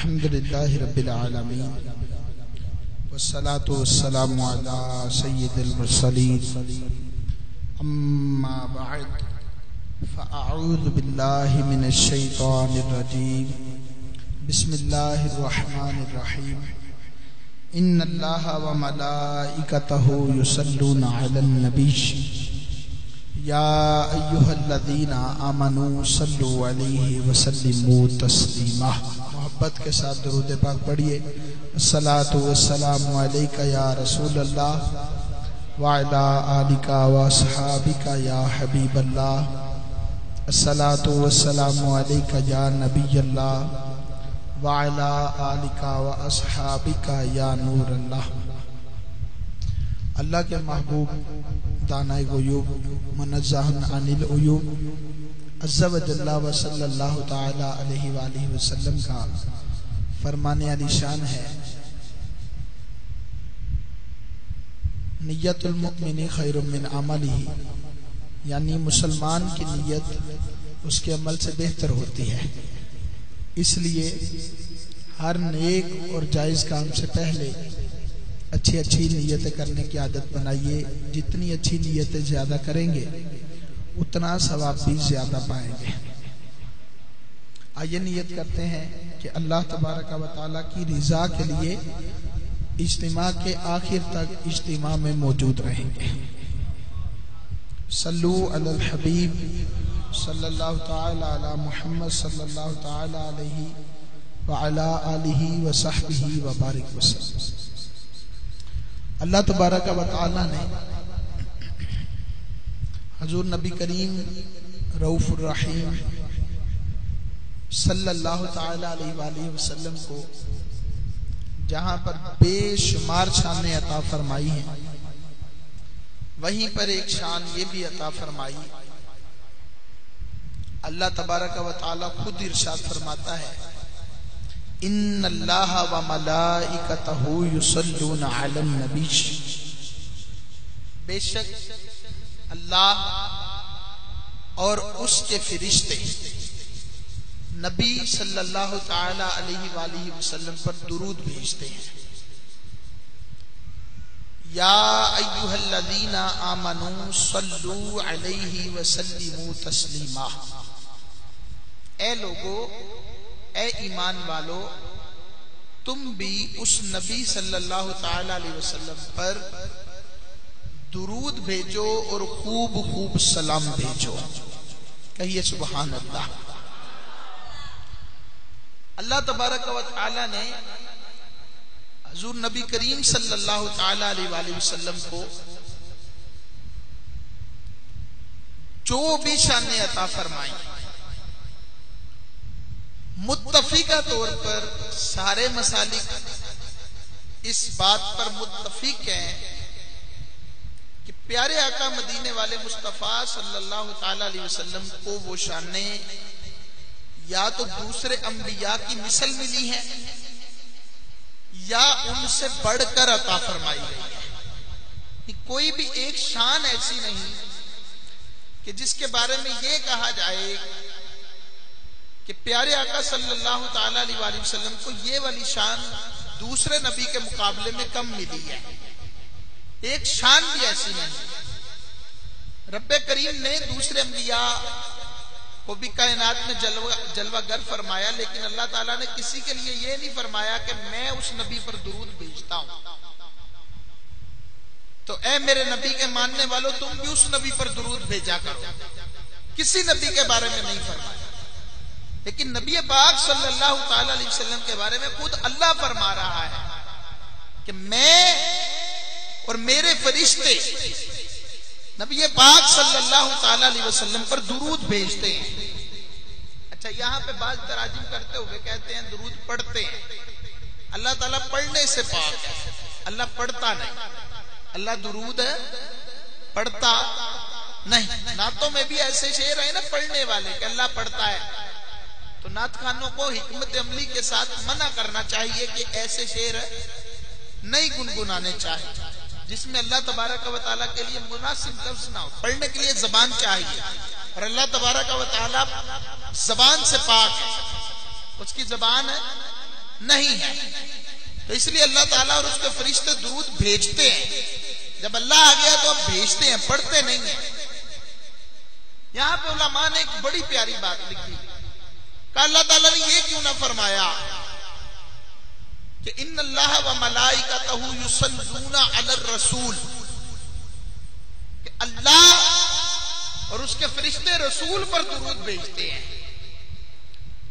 الحمدللہ رب العالمین والصلاة والسلام علی سید المرسلین اما بعد فاعوذ باللہ من الشیطان الرجیم بسم اللہ الرحمن الرحیم ان اللہ وملائکتہ یصلون علی النبی یا ایہا الذین آمنوا صلوا علیہ وسلموا تسلیما۔ محبت کے ساتھ درود پاک پڑھیے۔ الصلاۃ والسلام علیک یا رسول اللہ وعلی آلک واصحابک یا حبیب اللہ۔ الصلاۃ والسلام علیک یا نبی اللہ وعلی آلک واصحابک یا نور اللہ۔ اللہ کے محبوب دانائے غیوب منزہ عن العیوب عز و جل و صلی اللہ تعالی علیہ وآلہ وسلم کا فرمان علی شان ہے، نیت المؤمن خیر من عملہ، یعنی مسلمان کی نیت اس کے عمل سے بہتر ہوتی ہے۔ اس لیے ہر نیک اور جائز کام سے پہلے اچھی نیتیں کرنے کی عادت بنائیے۔ جتنی اچھی نیتیں زیادہ کریں گے اتنا ثواب بھی زیادہ پائیں گے۔ آئیے نیت کرتے ہیں کہ اللہ تبارک و تعالیٰ کی رضا کے لیے اجتماع کے آخر تک اجتماع میں موجود رہیں گے۔ صلو علی الحبیب صلی اللہ تعالی علی محمد صلی اللہ تعالی علیہ وعلی آلہ وصحبہ وبارک وسلم۔ اللہ تبارک و تعالی نے حضور نبی کریم رؤوف الرحیم صلی اللہ تعالی علیہ وآلہ وسلم کو جہاں پر بے شمار شانیں عطا فرمائی ہیں، وہیں پر ایک شان یہ بھی عطا فرمائی۔ اللہ تبارک و تعالی خود ارشاد فرماتا ہے، ان اللہ و ملائکتہ یصلون علی النبی، بے شک اللہ اور اس کے فرشتے نبی صلی اللہ تعالی علیہ وآلہ وسلم پر درود بھیجتے ہیں۔ یا ایھا الذین آمنوا صلوا علیہ وسلموا تسلیما، اے لوگو، اے ایمان والو، تم بھی اس نبی صلی اللہ تعالی علیہ وسلم پر درود بھیجو اور خوب خوب سلام بھیجو۔ کہیے سبحان اللہ۔ اللہ تبارک و تعالی نے حضور نبی کریم صلی اللہ تعالی علیہ وآلہ وسلم کو جو بھی شانیں عطا فرمائی، متفقہ طور پر سارے مسالک اس بات پر متفق ہیں کہ پیارے آقا مدینے والے مصطفیٰ صلی اللہ تعالی علیہ وسلم کو وہ شانیں یا تو دوسرے انبیاء کی مثل ملی ہیں یا ان سے بڑھ کر عطا فرمائی گئی ہے۔ کوئی بھی ایک شان ایسی نہیں کہ جس کے بارے میں یہ کہا جائے کہ پیارے آقا صلی اللہ تعالی علیہ وآلہ وسلم کو یہ والی شان دوسرے نبی کے مقابلے میں کم ملی ہے۔ ایک شان بھی ایسی نہیں۔ رب کریم نے دوسرے انبیاء کو بھی کائنات میں جلوہ گر فرمایا، لیکن اللہ تعالیٰ نے کسی کے لیے یہ نہیں فرمایا کہ میں اس نبی پر درود بھیجتا ہوں۔ تو اے میرے نبی کے ماننے والوں، تم بھی اس نبی پر درود بھیجا کرو۔ کسی نبی کے بارے میں نہیں فرمایا، لیکن نبی پاک صلی اللہ تعالی علیہ وسلم کے بارے میں خود اللہ فرما رہا ہے کہ میں اور میرے فرشتے نبی پاک صلی اللہ تعالی علیہ وسلم پر درود بھیجتے ہیں۔ اچھا، یہاں پہ بعض تراجم کرتے ہوئے کہتے ہیں درود پڑھتے ہیں۔ اللہ تعالیٰ پڑھنے سے پاک ہے، اللہ پڑھتا نہیں۔ اللہ درود ہے، پڑھتا نہیں۔ نعتوں میں بھی ایسے شعر ہیں نا پڑھنے والے کہ اللہ پڑھتا ہے، تو نعت خانوں کو حکمت عملی کے ساتھ منع کرنا چاہیے کہ ایسے شعر نہیں گنگنانے چاہیے جس میں اللہ تبارک و تعالیٰ کے لیے مناسب لفظ نہ ہو۔ پڑھنے کے لیے زبان چاہیے، اور اللہ تبارک و تعالیٰ زبان سے پاک ہے، اس کی زبان نہیں ہے. تو اس لیے اللہ تعالیٰ اور اس کے فرشتے درود بھیجتے ہیں. جب اللہ آ گیا تو اب بھیجتے ہیں, پڑھتے نہیں ہیں. یہاں پہ علماء نے ایک بڑی پیاری بات لکھی کہ اللہ تعالیٰ نے یہ کیوں نہ فرمایا کہ ان اللہ و ملائکتہ یصلون علی الرسول, کہ اللہ اور اس کے فرشتے رسول پر درود بھیجتے ہیں.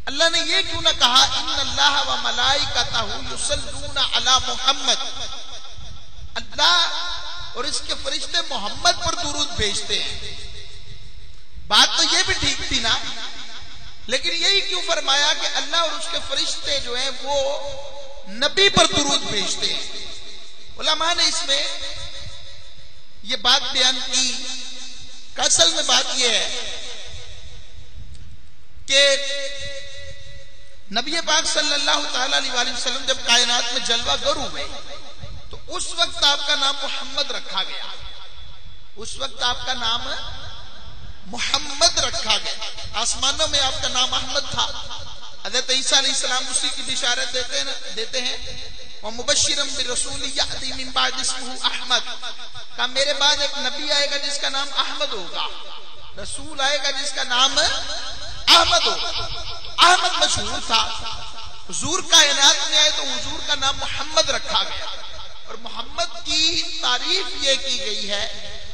اللہ نے یہ کیوں نہ کہا ان اللہ و ملائکتہ یصلون علی محمد, اللہ اور اس کے فرشتے محمد پر درود بھیجتے ہیں. بات تو یہ بھی ٹھیک تھی نا, لیکن یہی کیوں فرمایا کہ اللہ اور اس کے فرشتے جو ہیں وہ نبی پر درود بھیجتے ہیں. علماء نے اس میں یہ بات بیان کی کہ اصل میں بات یہ ہے کہ نبی پاک صلی اللہ تعالی علیہ وسلم جب کائنات میں جلوہ گر ہوئے تو اس وقت آپ کا نام محمد رکھا گیا. اس وقت آپ کا نام محمد رکھا گیا. آسمانوں میں آپ کا نام احمد تھا. حضرت عیسیٰ علیہ السلام اسی کی بشارت دیتے ہیں وَمُبَشِّرًا بِرَسُولٍ يَأْتِي مِن بَعْدِهِ اسْمُهُ أَحْمَدُ, کہ میرے بعد ایک نبی آئے گا جس کا نام احمد ہوگا, رسول آئے گا جس کا نام احمد ہوگا. احمد مشہور تھا, حضور کائنات میں آئے تو حضور کا نام محمد رکھا گیا. اور محمد کی تعریف یہ کی گئی ہے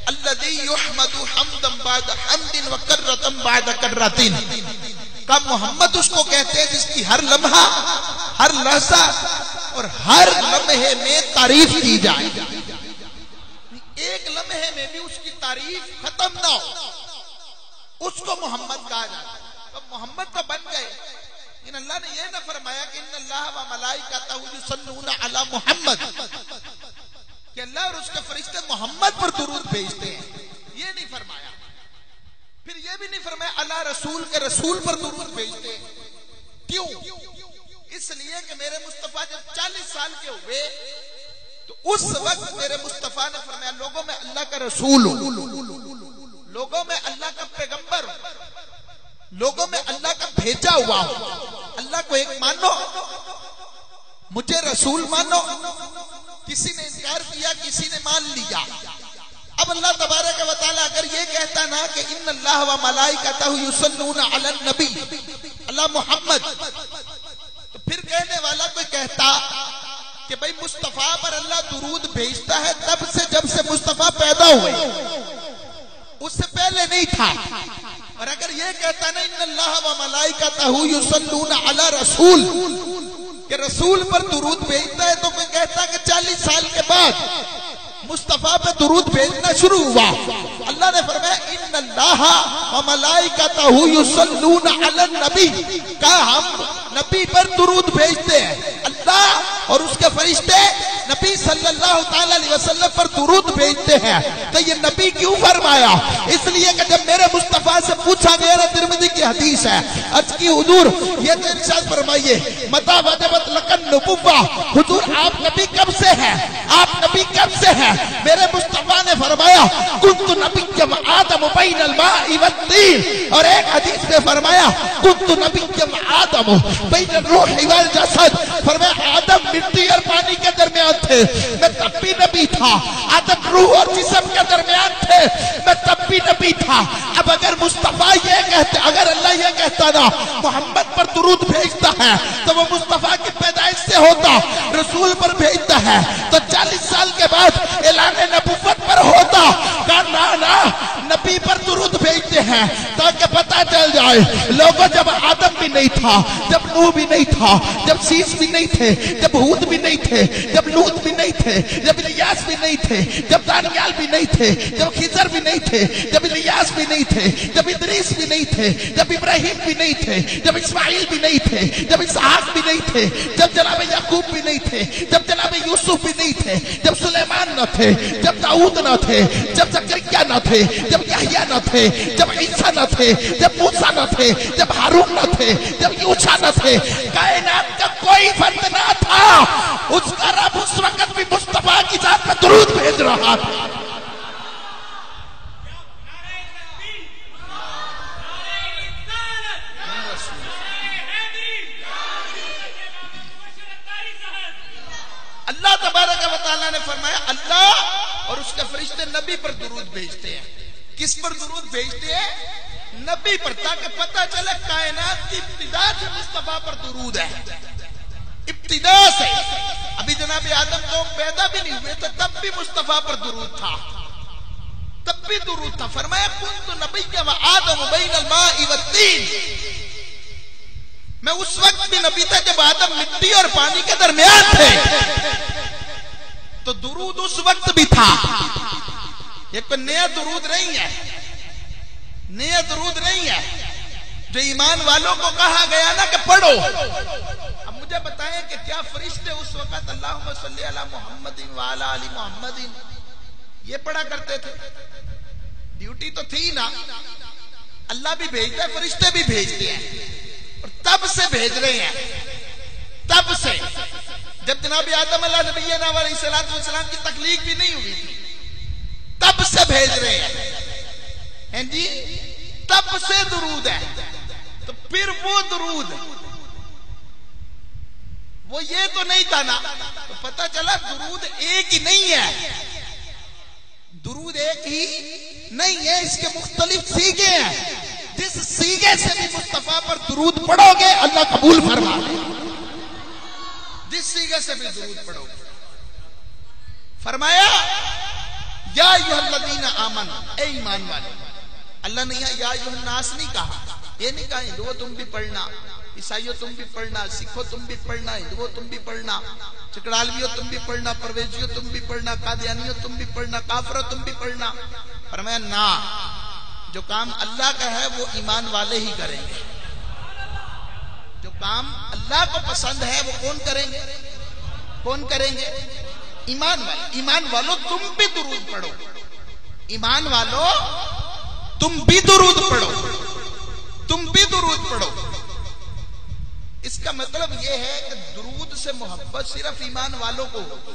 الذی یحمد حمدا بعد حمد وکرۃ بعد کرۃ, کا محمد اس کو کہتے ہیں جس کی ہر لمحہ, ہر لحظہ اور ہر لمحے میں تعریف کی جائے. ایک لمحے میں بھی اس کی تعریف ختم نہ ہو, اس کو محمد کہا جاتا ہے. تو محمد تو بن گئے, لیکن اللہ نے یہ نہ فرمایا کہ ان اللہ و ملائکتہ یصلون علی محمد, کہ اللہ اور اس کے فرشتے محمد پر درود بھیجتے ہیں, یہ نہیں فرمایا. پھر یہ بھی نہیں فرمایا اللہ رسول کے رسول پر درود بھیجتے ہیں. کیوں؟ اس لیے کہ میرے مصطفیٰ جب 40 سال کے ہوئے تو اس وقت میرے مصطفیٰ نے فرمایا لوگوں میں اللہ کا رسول ہو, لوگوں میں اللہ کا پیغمبر ہو, لوگوں میں اللہ کا بھیجا ہوا ہو. اللہ کو ایک مانو, مجھے رسول مانو. کسی نے انکار کیا, کسی نے مان لیا. اب اللہ تبارک و تعالی اگر یہ کہتا نا کہ ان اللہ و ملائکتہ یصلون علی النبی, اللہ محمد, تو پھر کہنے والا کوئی کہتا کہ بھئی مصطفیٰ پر اللہ درود بھیجتا ہے تب سے جب سے مصطفیٰ پیدا ہوئے, اس سے پہلے نہیں تھا. اور اگر یہ کہتا نا ان اللہ و ملائکتہ یصلون علی رسول, کہ رسول پر درود بھیجتا ہے, تو کوئی کہتا کہ 40 سال کے بعد مصطفیٰ پہ درود بھیجنا شروع ہوا. اللہ نے فرمایا ان اللہ و ملائکتہ یصلون علی النبی, کہا ہم نبی پر درود بھیجتے ہیں. اللہ اور اس کے فرشتے نبی صلی اللہ تعالی علیہ وسلم پر درود بھیجتے ہیں. تو یہ نبی کیوں فرمایا؟ اس لیے کہ جب میرے مصطفیٰ سے پوچھا گیا نا, ترمذی کی حدیث ہے, عرض کی حضور یہ تو ارشاد فرمائیے متى وجبت لک النبوہ, حضور آپ نبی کب سے ہیں, آپ نبی کب سے ہیں؟ میرے مصطفیٰ نے فرمایا کنت نبی آدم بین الماء والطین, اور ایک حدیث میں فرمایا کنت نبی آدم بین الروح والجسد, فرمایا آدم مٹی اور پانی کے درمیان تھے, میں تب بھی نبی تھا. آدم روح اور جسم کے درمیان تھے, میں تب بھی نبی تھا. اب اگر مصطفیٰ یہ کہتے, اگر اللہ یہ کہتا نا محمد پر درود بھیجتا ہے تو وہ مصطفیٰ کی پیدائش سے ہوتا, رسول پر بھیجتا ہے تو 40 سال کے بعد اعلان نبوت پر ہوتا. نا نبی پر درود بھیجتے ہیں تاکہ پتہ چل جائے لوگوں, جب آدم بھی نہیں تھا, جب نوح بھی نہیں تھا, جب سیس بھی نہیں تھے, جب ہود بھی نہیں تھے, جب لوط بھی نہیں تھے, جب الیاس بھی نہیں تھے, جب دانیال بھی نہیں تھے, جب خضر بھی نہیں تھے, جب الیاس بھی نہیں تھے, جب ادریس بھی نہیں تھے, جب ابراہیم بھی نہیں تھے, جب اسماعیل بھی نہیں تھے, جب اسحاق بھی نہیں تھے, جب جناب یعقوب بھی نہیں تھے, جب جناب یوسف بھی نہیں تھے, جب سلیمان نہ تھے, جب داؤد نہ تھے, جب زکریا نہ تھے, جب یحییٰ نہ تھے, جب عیسیٰ نہ تھے, جب موسیٰ نہ تھے, جب ہارون نہ تھے, جب یوشع نہ تھے, کائنات کا کوئی فرد نہ تھا, اس کا رب اس وقت بھی مصطفیٰ کی ذات میں درود بھیج رہا تھا. اللہ تبارک و تعالیٰ نے فرمایا اللہ اور اس کے فرشتے نبی پر درود بھیجتے ہیں. کس پر درود بھیجتے ہیں؟ نبی پر، تاکہ پتہ چلے کائنات کی ابتدا سے مصطفیٰ پر درود ہے. ابتدا سے، ابھی جناب آدم کو پیدا بھی نہیں ہوئے تو تب بھی مصطفیٰ پر درود تھا، تب بھی درود تھا. فرمایا کنت نبی و آدم بین الماء والطین، میں اس وقت بھی نبی تھا جب آدم مٹی اور پانی کے درمیان تھے، تو درود اس وقت بھی تھا. یہ کوئی نیا درود نہیں ہے، نیا درود نہیں ہے جو ایمان والوں کو کہا گیا نا کہ پڑھو. اب مجھے بتائیں کہ کیا فرشتے اس وقت اللہم صلی علی محمد وعلی آل محمد یہ پڑھا کرتے تھے؟ ڈیوٹی تو تھی نا. اللہ بھی بھیجتا ہے، فرشتے بھی بھیجتے ہیں، اور تب سے بھیج رہے ہیں. تب سے جب جناب آدم علیہ نبینا علیہ السلام کی تخلیق بھی نہیں ہوئی تھی، تب سے بھیج رہے ہیں جی، تب سے درود ہے. تو پھر وہ درود وہ یہ تو نہیں تھا نا. تو پتہ چلا درود ایک ہی نہیں ہے، درود ایک ہی نہیں ہے، اس کے مختلف سیغے ہیں. جس سیغے سے بھی مصطفیٰ پر درود پڑھو گے اللہ قبول فرما لے. جس سیغے سے بھی درود پڑھو گے. فرمایا یا ایھا الذین آمنوا، اے ایمان والے. اللہ نے یا ایھا الناس نہیں کہا، یہ نہیں کہا ہندوؤں تم بھی پڑھنا، عیسائیوں تم بھی پڑھنا، سکھوں تم بھی پڑھنا، ہندوؤں تم بھی پڑھنا، چکڑالویوں تم بھی پڑھنا، پرویزیوں تم بھی پڑھنا، قادیانیوں تم بھی پڑھنا، کافروں تم بھی پڑھنا. فرمایا نا، جو کام اللہ کا ہے وہ ایمان والے ہی کریں گے. جو کام اللہ کو پسند ہے وہ کون کریں گے؟ کون کریں گے؟ ایمان والے. ایمان والوں تم بھی درود پڑھو، ایمان والوں تم بھی درود پڑھو، تم بھی درود پڑھو. اس کا مطلب یہ ہے کہ درود سے محبت صرف ایمان والوں کو ہوگی.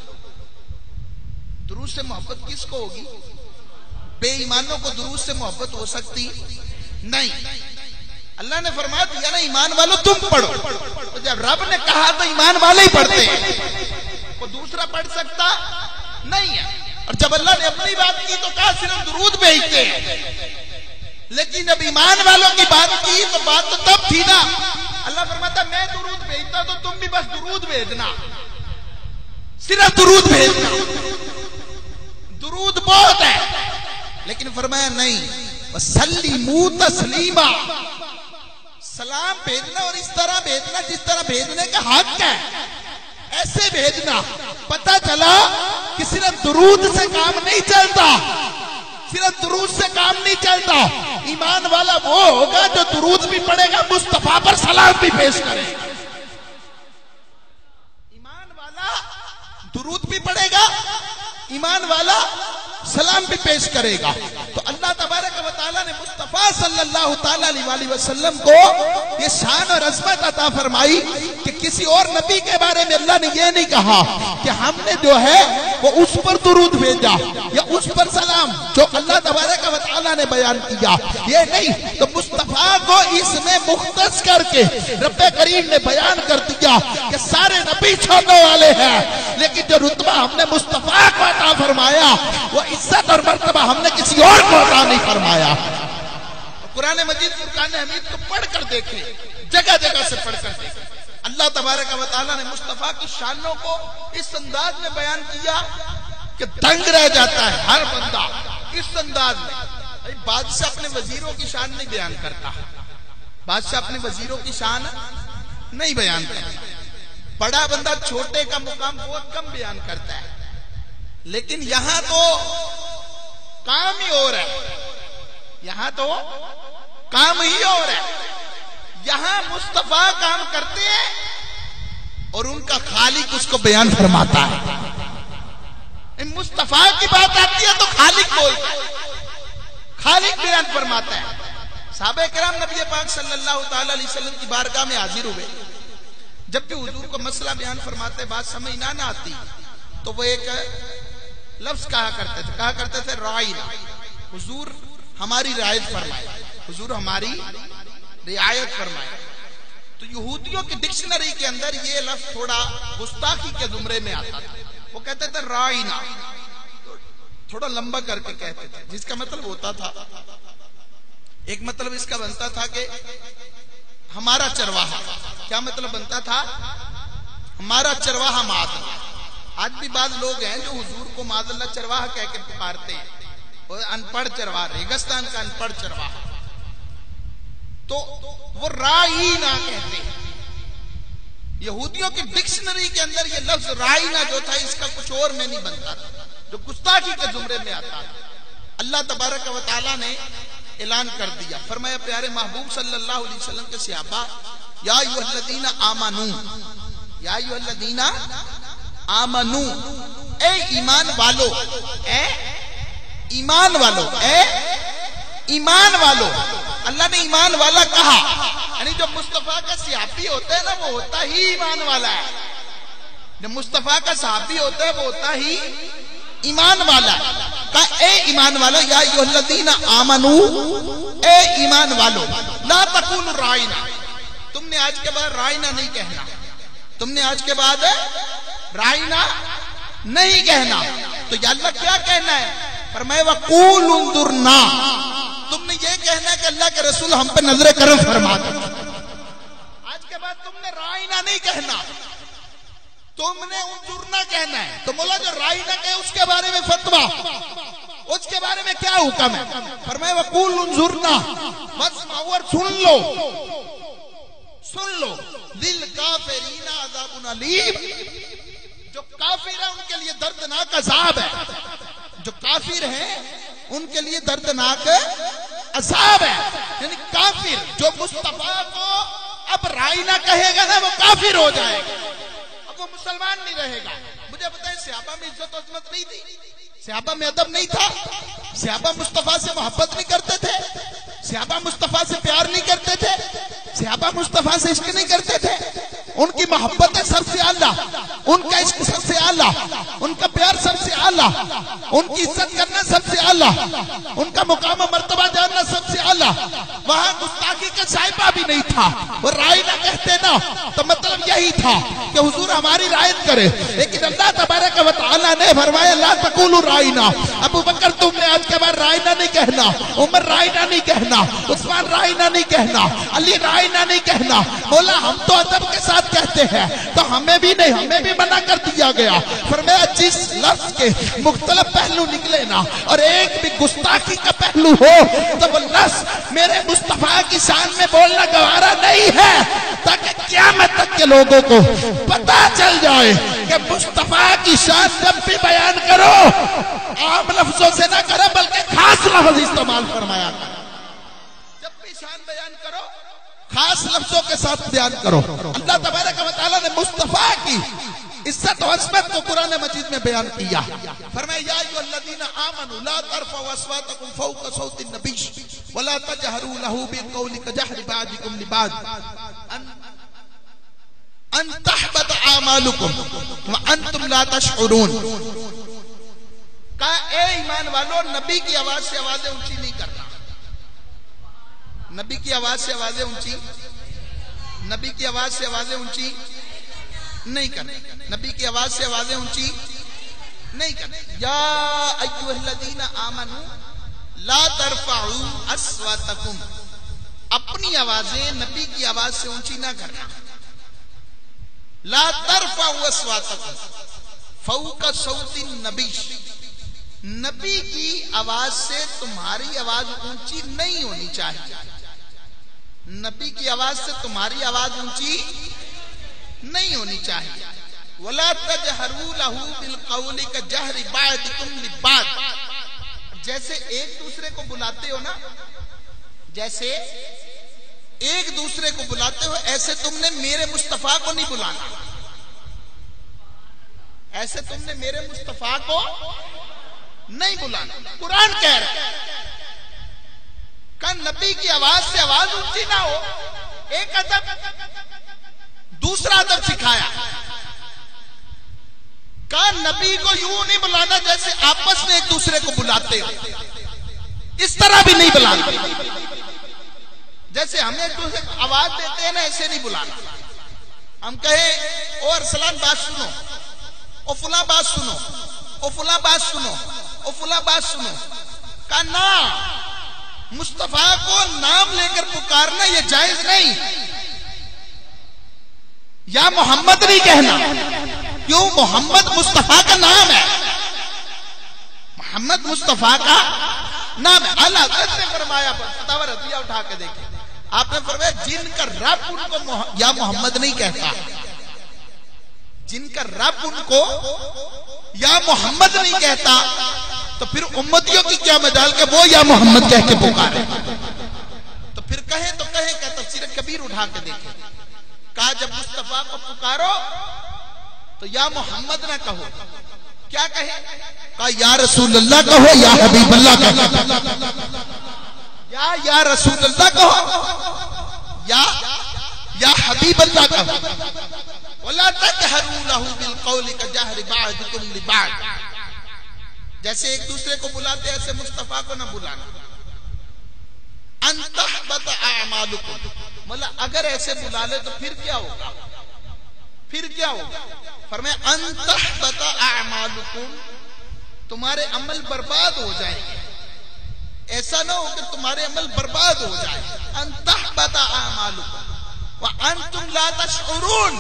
درود سے محبت کس کو ہوگی؟ بے ایمانوں کو درود سے محبت ہو سکتی نہیں. اللہ نے فرمایا دیا نا ایمان والوں تم پڑھو. تو جب رب نے کہا تو ایمان والے ہی پڑھتے ہیں، وہ دوسرا پڑھ سکتا نہیں ہے. اور جب اللہ نے اپنی بات کی تو کہا صرف درود بھیجتے ہیں. لیکن جب ایمان والوں کی بات کی تو بات تو تب تھی نا. اللہ فرماتا میں درود بھیجتا تو تم بھی بس درود بھیجنا، صرف درود بھیجنا. درود بہت ہے، لیکن فرمایا نہیں وَسَلِّمُوا تَسْلِيمًا، سلام بھیجنا اور اس طرح بھیجنا جس طرح بھیجنے کا حق ہے، ایسے بھیجنا. پتہ چلا کہ صرف درود سے کام نہیں چلتا، صرف درود سے کام نہیں چلتا. ایمان والا وہ ہوگا جو درود بھی پڑھے گا، مصطفیٰ پر سلام بھی پیش کرے گا. ایمان والا درود بھی پڑھے گا، ایمان والا سلام بھی پیش کرے گا. تو اللہ تبارک و تعالیٰ نے مصطفیٰ صلی اللہ تعالیٰ علیہ وسلم کو یہ شان اور عظمت عطا فرمائی کہ کسی اور نبی کے بارے میں اللہ نے یہ نہیں کہا کہ ہم نے جو ہے وہ اس پر درود بھیجا یا اس پر سلام، جو اللہ تبارک و تعالیٰ نے بیان کیا یہ نہیں. تو مصطفیٰ کو اس میں مختص کر کے رب کریم نے بیان کر دیا کہ سارے نبی چھوڑنے والے ہیں، لیکن جو رتبہ ہم نے مصطفیٰ کو عطا فرمایا وہ عزت اور مرتبہ ہم نے کسی اور کو عطا نہیں فرمایا. قرآن مجید فرقان حمید کو پڑھ کر دیکھیں، جگہ جگہ سے پڑھ کر دیکھیں. اللہ تبارک و تعالیٰ نے مصطفیٰ کی شانوں کو اس انداز میں بیان کیا کہ دنگ رہ جاتا ہے ہر بندہ. اس انداز میں بادشاہ اپنے وزیروں کی شان نہیں بیان کرتا، بادشاہ اپنے وزیروں کی شان نہیں بیان کرتا. بڑا بندہ چھوٹے کا مقام بہت کم بیان کرتا ہے. لیکن یہاں تو کام ہی اور ہے، یہاں تو کام ہی اور ہے. یہاں مصطفیٰ کام کرتے ہیں اور ان کا خالق اس کو بیان فرماتا ہے. مصطفیٰ کی بات آتی ہے تو خالق بولتا ہے، خالق بیان فرماتا ہے. صحابہ کرام نبی پاک صلی اللہ تعالی علیہ وسلم کی بارگاہ میں حاضر ہوئے. جب بھی حضور کو مسئلہ بیان فرماتے بات سمجھ نہ آتی تو وہ ایک لفظ کہا کرتے تھے رعاینا، حضور ہماری رعایت فرمائے، حضور ہماری رعایت فرمائے. تو یہودیوں کی ڈکشنری کے اندر یہ لفظ تھوڑا گستاخی کے زمرے میں آتا تھا. وہ کہتے تھے رائنا، تھوڑا لمبا کر کے کہتے تھے، جس کا مطلب ہوتا تھا، ایک مطلب اس کا بنتا تھا کہ ہمارا چرواہا. کیا مطلب بنتا تھا؟ ہمارا چرواہا معاذ اللہ. آج بھی بعض لوگ ہیں جو حضور کو معاذ اللہ چرواہا کہہ کے پکارتے ہیں، ان پڑھ چرواہا، ریگستان کا ان پڑھ چرواہا. تو وہ رائنا کہتے ہیں. یہودیوں کی ڈکشنری کے اندر یہ لفظ رائنا جو تھا اس کا کچھ اور میں نہیں بنتا تھا، جو گستاخی کے زمرے میں آتا تھا. اللہ تبارک و تعالی نے اعلان کر دیا، فرمایا پیارے محبوب صلی اللہ علیہ وسلم کے صحابہ، یا ایھا الذین آمنو، یا ایھا الذین آمنو، اے ایمان والو، اے ایمان والو، اے ایمان والو. اللہ نے ایمان والا کہا، یعنی جو مصطفیٰ کا صحابی ہوتا ہے نا وہ ہوتا ہی ایمان والا ہے. جو مصطفیٰ کا صحابی ہوتا ہے وہ ہوتا ہی ایمان والا ہے. کہا اے ایمان والو، یا ایھا الذین آمنو، اے ایمان والو، لا تقولوا رائنا، تم نے آج کے بعد رائنا نہیں کہنا، تم نے آج کے بعد رائنا نہیں کہنا. تو یا اللہ کیا کہنا ہے؟ فرمائے وقولوا انظرنا، تم نے یہ کہنا ہے کہ اللہ کے رسول ہم پہ نظر کرم فرما دے. آج کے بعد تم نے رائنا نہیں کہنا، تم نے انظرنا کہنا ہے. تو مولا جو رائنا کہے اس کے بارے میں فتویٰ، اس کے بارے میں کیا حکم ہے؟ فرمائے وقولوا انظرنا واسمعوا، اور سن لو، سن لو. للکافرین عذاب علیم، جو کافر ہیں ان کے لیے دردناک عذاب ہے. جو کافر ہیں ان کے لیے دردناک عذاب ہے. یعنی کافر جو مصطفیٰ کو اب رائنا کہے گا نا وہ کافر ہو جائے گا، اب وہ مسلمان نہیں رہے گا. مجھے بتائیں صحابہ میں عزت و عظمت نہیں تھی؟ صحابہ میں ادب نہیں تھا؟ صحابہ مصطفیٰ سے محبت نہیں کرتے تھے؟ صحابہ مصطفیٰ سے پیار نہیں کرتے تھے؟ صحابہ مصطفیٰ سے عشق نہیں کرتے تھے؟ ان کی محبت ہے سب سے اعلیٰ، ان کا عشق سب سے اعلیٰ، ان کا پیار سب سے اعلیٰ، ان کی عزت کرنا سب سے اعلیٰ، ان کا مقام و مرتبہ جاننا سب سے اعلیٰ. وہاں گستاخی کا شائبہ بھی نہیں تھا. وہ رائنا کہتے نا تو مطلب یہی تھا کہ حضور ہماری رعایت کرے. لیکن اللہ تبارک و تعالی نے فرمایا لا تقولوا رائنا. ابو بکر تم نے آج کے بعد رائنا نہیں کہنا، عمر رائنا نہیں کہنا، عثمان رائنا نہیں کہنا، علی رائنا نہیں کہنا. بولا ہم تو ادب کے ساتھ کہتے ہیں تو ہمیں بھی نہیں، ہمیں بھی منع کر دیا گیا. فرمایا جس لفظ کے مختلف پہلو نکلے نا اور ایک بھی گستاخی کا پہلو ہو تو وہ لفظ میرے مصطفیٰ کی شان میں بولنا گوارا نہیں ہے، تاکہ قیامت تک کے لوگوں کو پتا چل جائے کہ مصطفیٰ کی شان جب بھی بیان کرو عام لفظوں سے نہ کرو بلکہ خاص لفظ استعمال فرمایا کرو. جب بھی شان بیان کرو خاص لفظوں کے ساتھ بیان کرو. اللہ تبارک و تعالیٰ نے مصطفیٰ کی عزت و عظمت کو قرآن مجید میں بیان کیا. فرمایا یا ایھا الذین آمنوا لا ترفعوا اصواتکم فوق صوت النبی ولا تجهروا له بالقول كجهر بعضکم لبعض ان تحبط اعمالکم وانتم لا تشعرون. کہا اے ایمان والو، نبی کی آواز سے آوازیں اونچی نہیں کرنا. نبی کی آواز سے آوازیں اونچی، نبی کی آواز سے آوازیں اونچی نہیں کرنا. نبی کی آواز سے آوازیں اونچی نہیں کرنا. یا ایھا الذین آمنوا لا ترفعوا اصواتکم، اپنی آوازیں نبی کی آواز سے اونچی نہ کرنا. لا ترفعوا اصواتکم فوق صوت النبی، نبی کی آواز سے تمہاری آواز اونچی نہیں ہونی چاہیے. نبی کی آواز سے تمہاری آواز اونچی نہیں ہونی چاہیے. ولا تجهروا له بالقول كجهر بعضكم لبعض، جیسے ایک دوسرے کو بلاتے ہو نا، جیسے ایک دوسرے کو بلاتے ہو ایسے تم نے میرے مصطفیٰ کو نہیں بلانا. ایسے تم نے میرے مصطفیٰ کو نہیں بلانا. قرآن کہہ رہا ہے کہ نبی کی آواز سے آواز اونچی نہ ہو. ایک ادب، دوسرا ادب سکھایا کہ نبی کو یوں نہیں بلانا جیسے آپس میں ایک دوسرے کو بلاتے ہو، اس طرح بھی نہیں بلانا. جیسے ہم ایک دوسرے کو آواز دیتے ہیں نا ایسے نہیں بلانا. ہم کہیں او ارسلان بات سنو، او فلاں بات سنو، او فلاں بات سنو، او فلاں بات سنو. کہا نا، مصطفیٰ کو نام لے کر پکارنا یہ جائز نہیں. یا محمد نہیں کہنا. کیوں؟ محمد مصطفیٰ کا نام ہے. محمد مصطفیٰ کا نام ہے. اللہ حضرت نے فرمایا، فتاوی رضویہ اٹھا کے دیکھیں، آپ نے فرمایا جن کا رب ان کو یا محمد نہیں کہتا، جن کا رب ان کو یا محمد نہیں کہتا تو پھر امتیوں کی کیا مجال کہ وہ یا محمد کہہ کے پکارے. تو پھر کہیں تو کہیں کہ تفسیر کبیر اٹھا کے دیکھیں. کہا جب مصطفیٰ کو پکارو تو یا محمد نہ کہو، کیا کہے؟ کہا یا رسول اللہ کہو، یا حبیب اللہ کہو. یا رسول اللہ کہو، یا حبیب اللہ کہو. وَلَا تَجْهَرُوا لَهُ بِالْقَوْلِ كَجَهْرِ بَعْضِكُمْ لِبَعْضٍ. جیسے ایک دوسرے کو بلاتے ایسے مصطفیٰ کو نہ بلانا. أَن تَحْبَطَ أَعْمَالُكُمْ. مولا اگر ایسے بلا لے تو پھر کیا ہوگا؟ پھر کیا ہوگا؟ فرمایا أَن تَحْبَطَ أَعْمَالُكُمْ، تمہارے عمل برباد ہو جائیں گے. ایسا نہ ہو کہ تمہارے عمل برباد ہو جائیں. أَن تَحْبَطَ أَعْمَالُكُمْ وَأَنْتُمْ لَا تَشْعُرُونَ،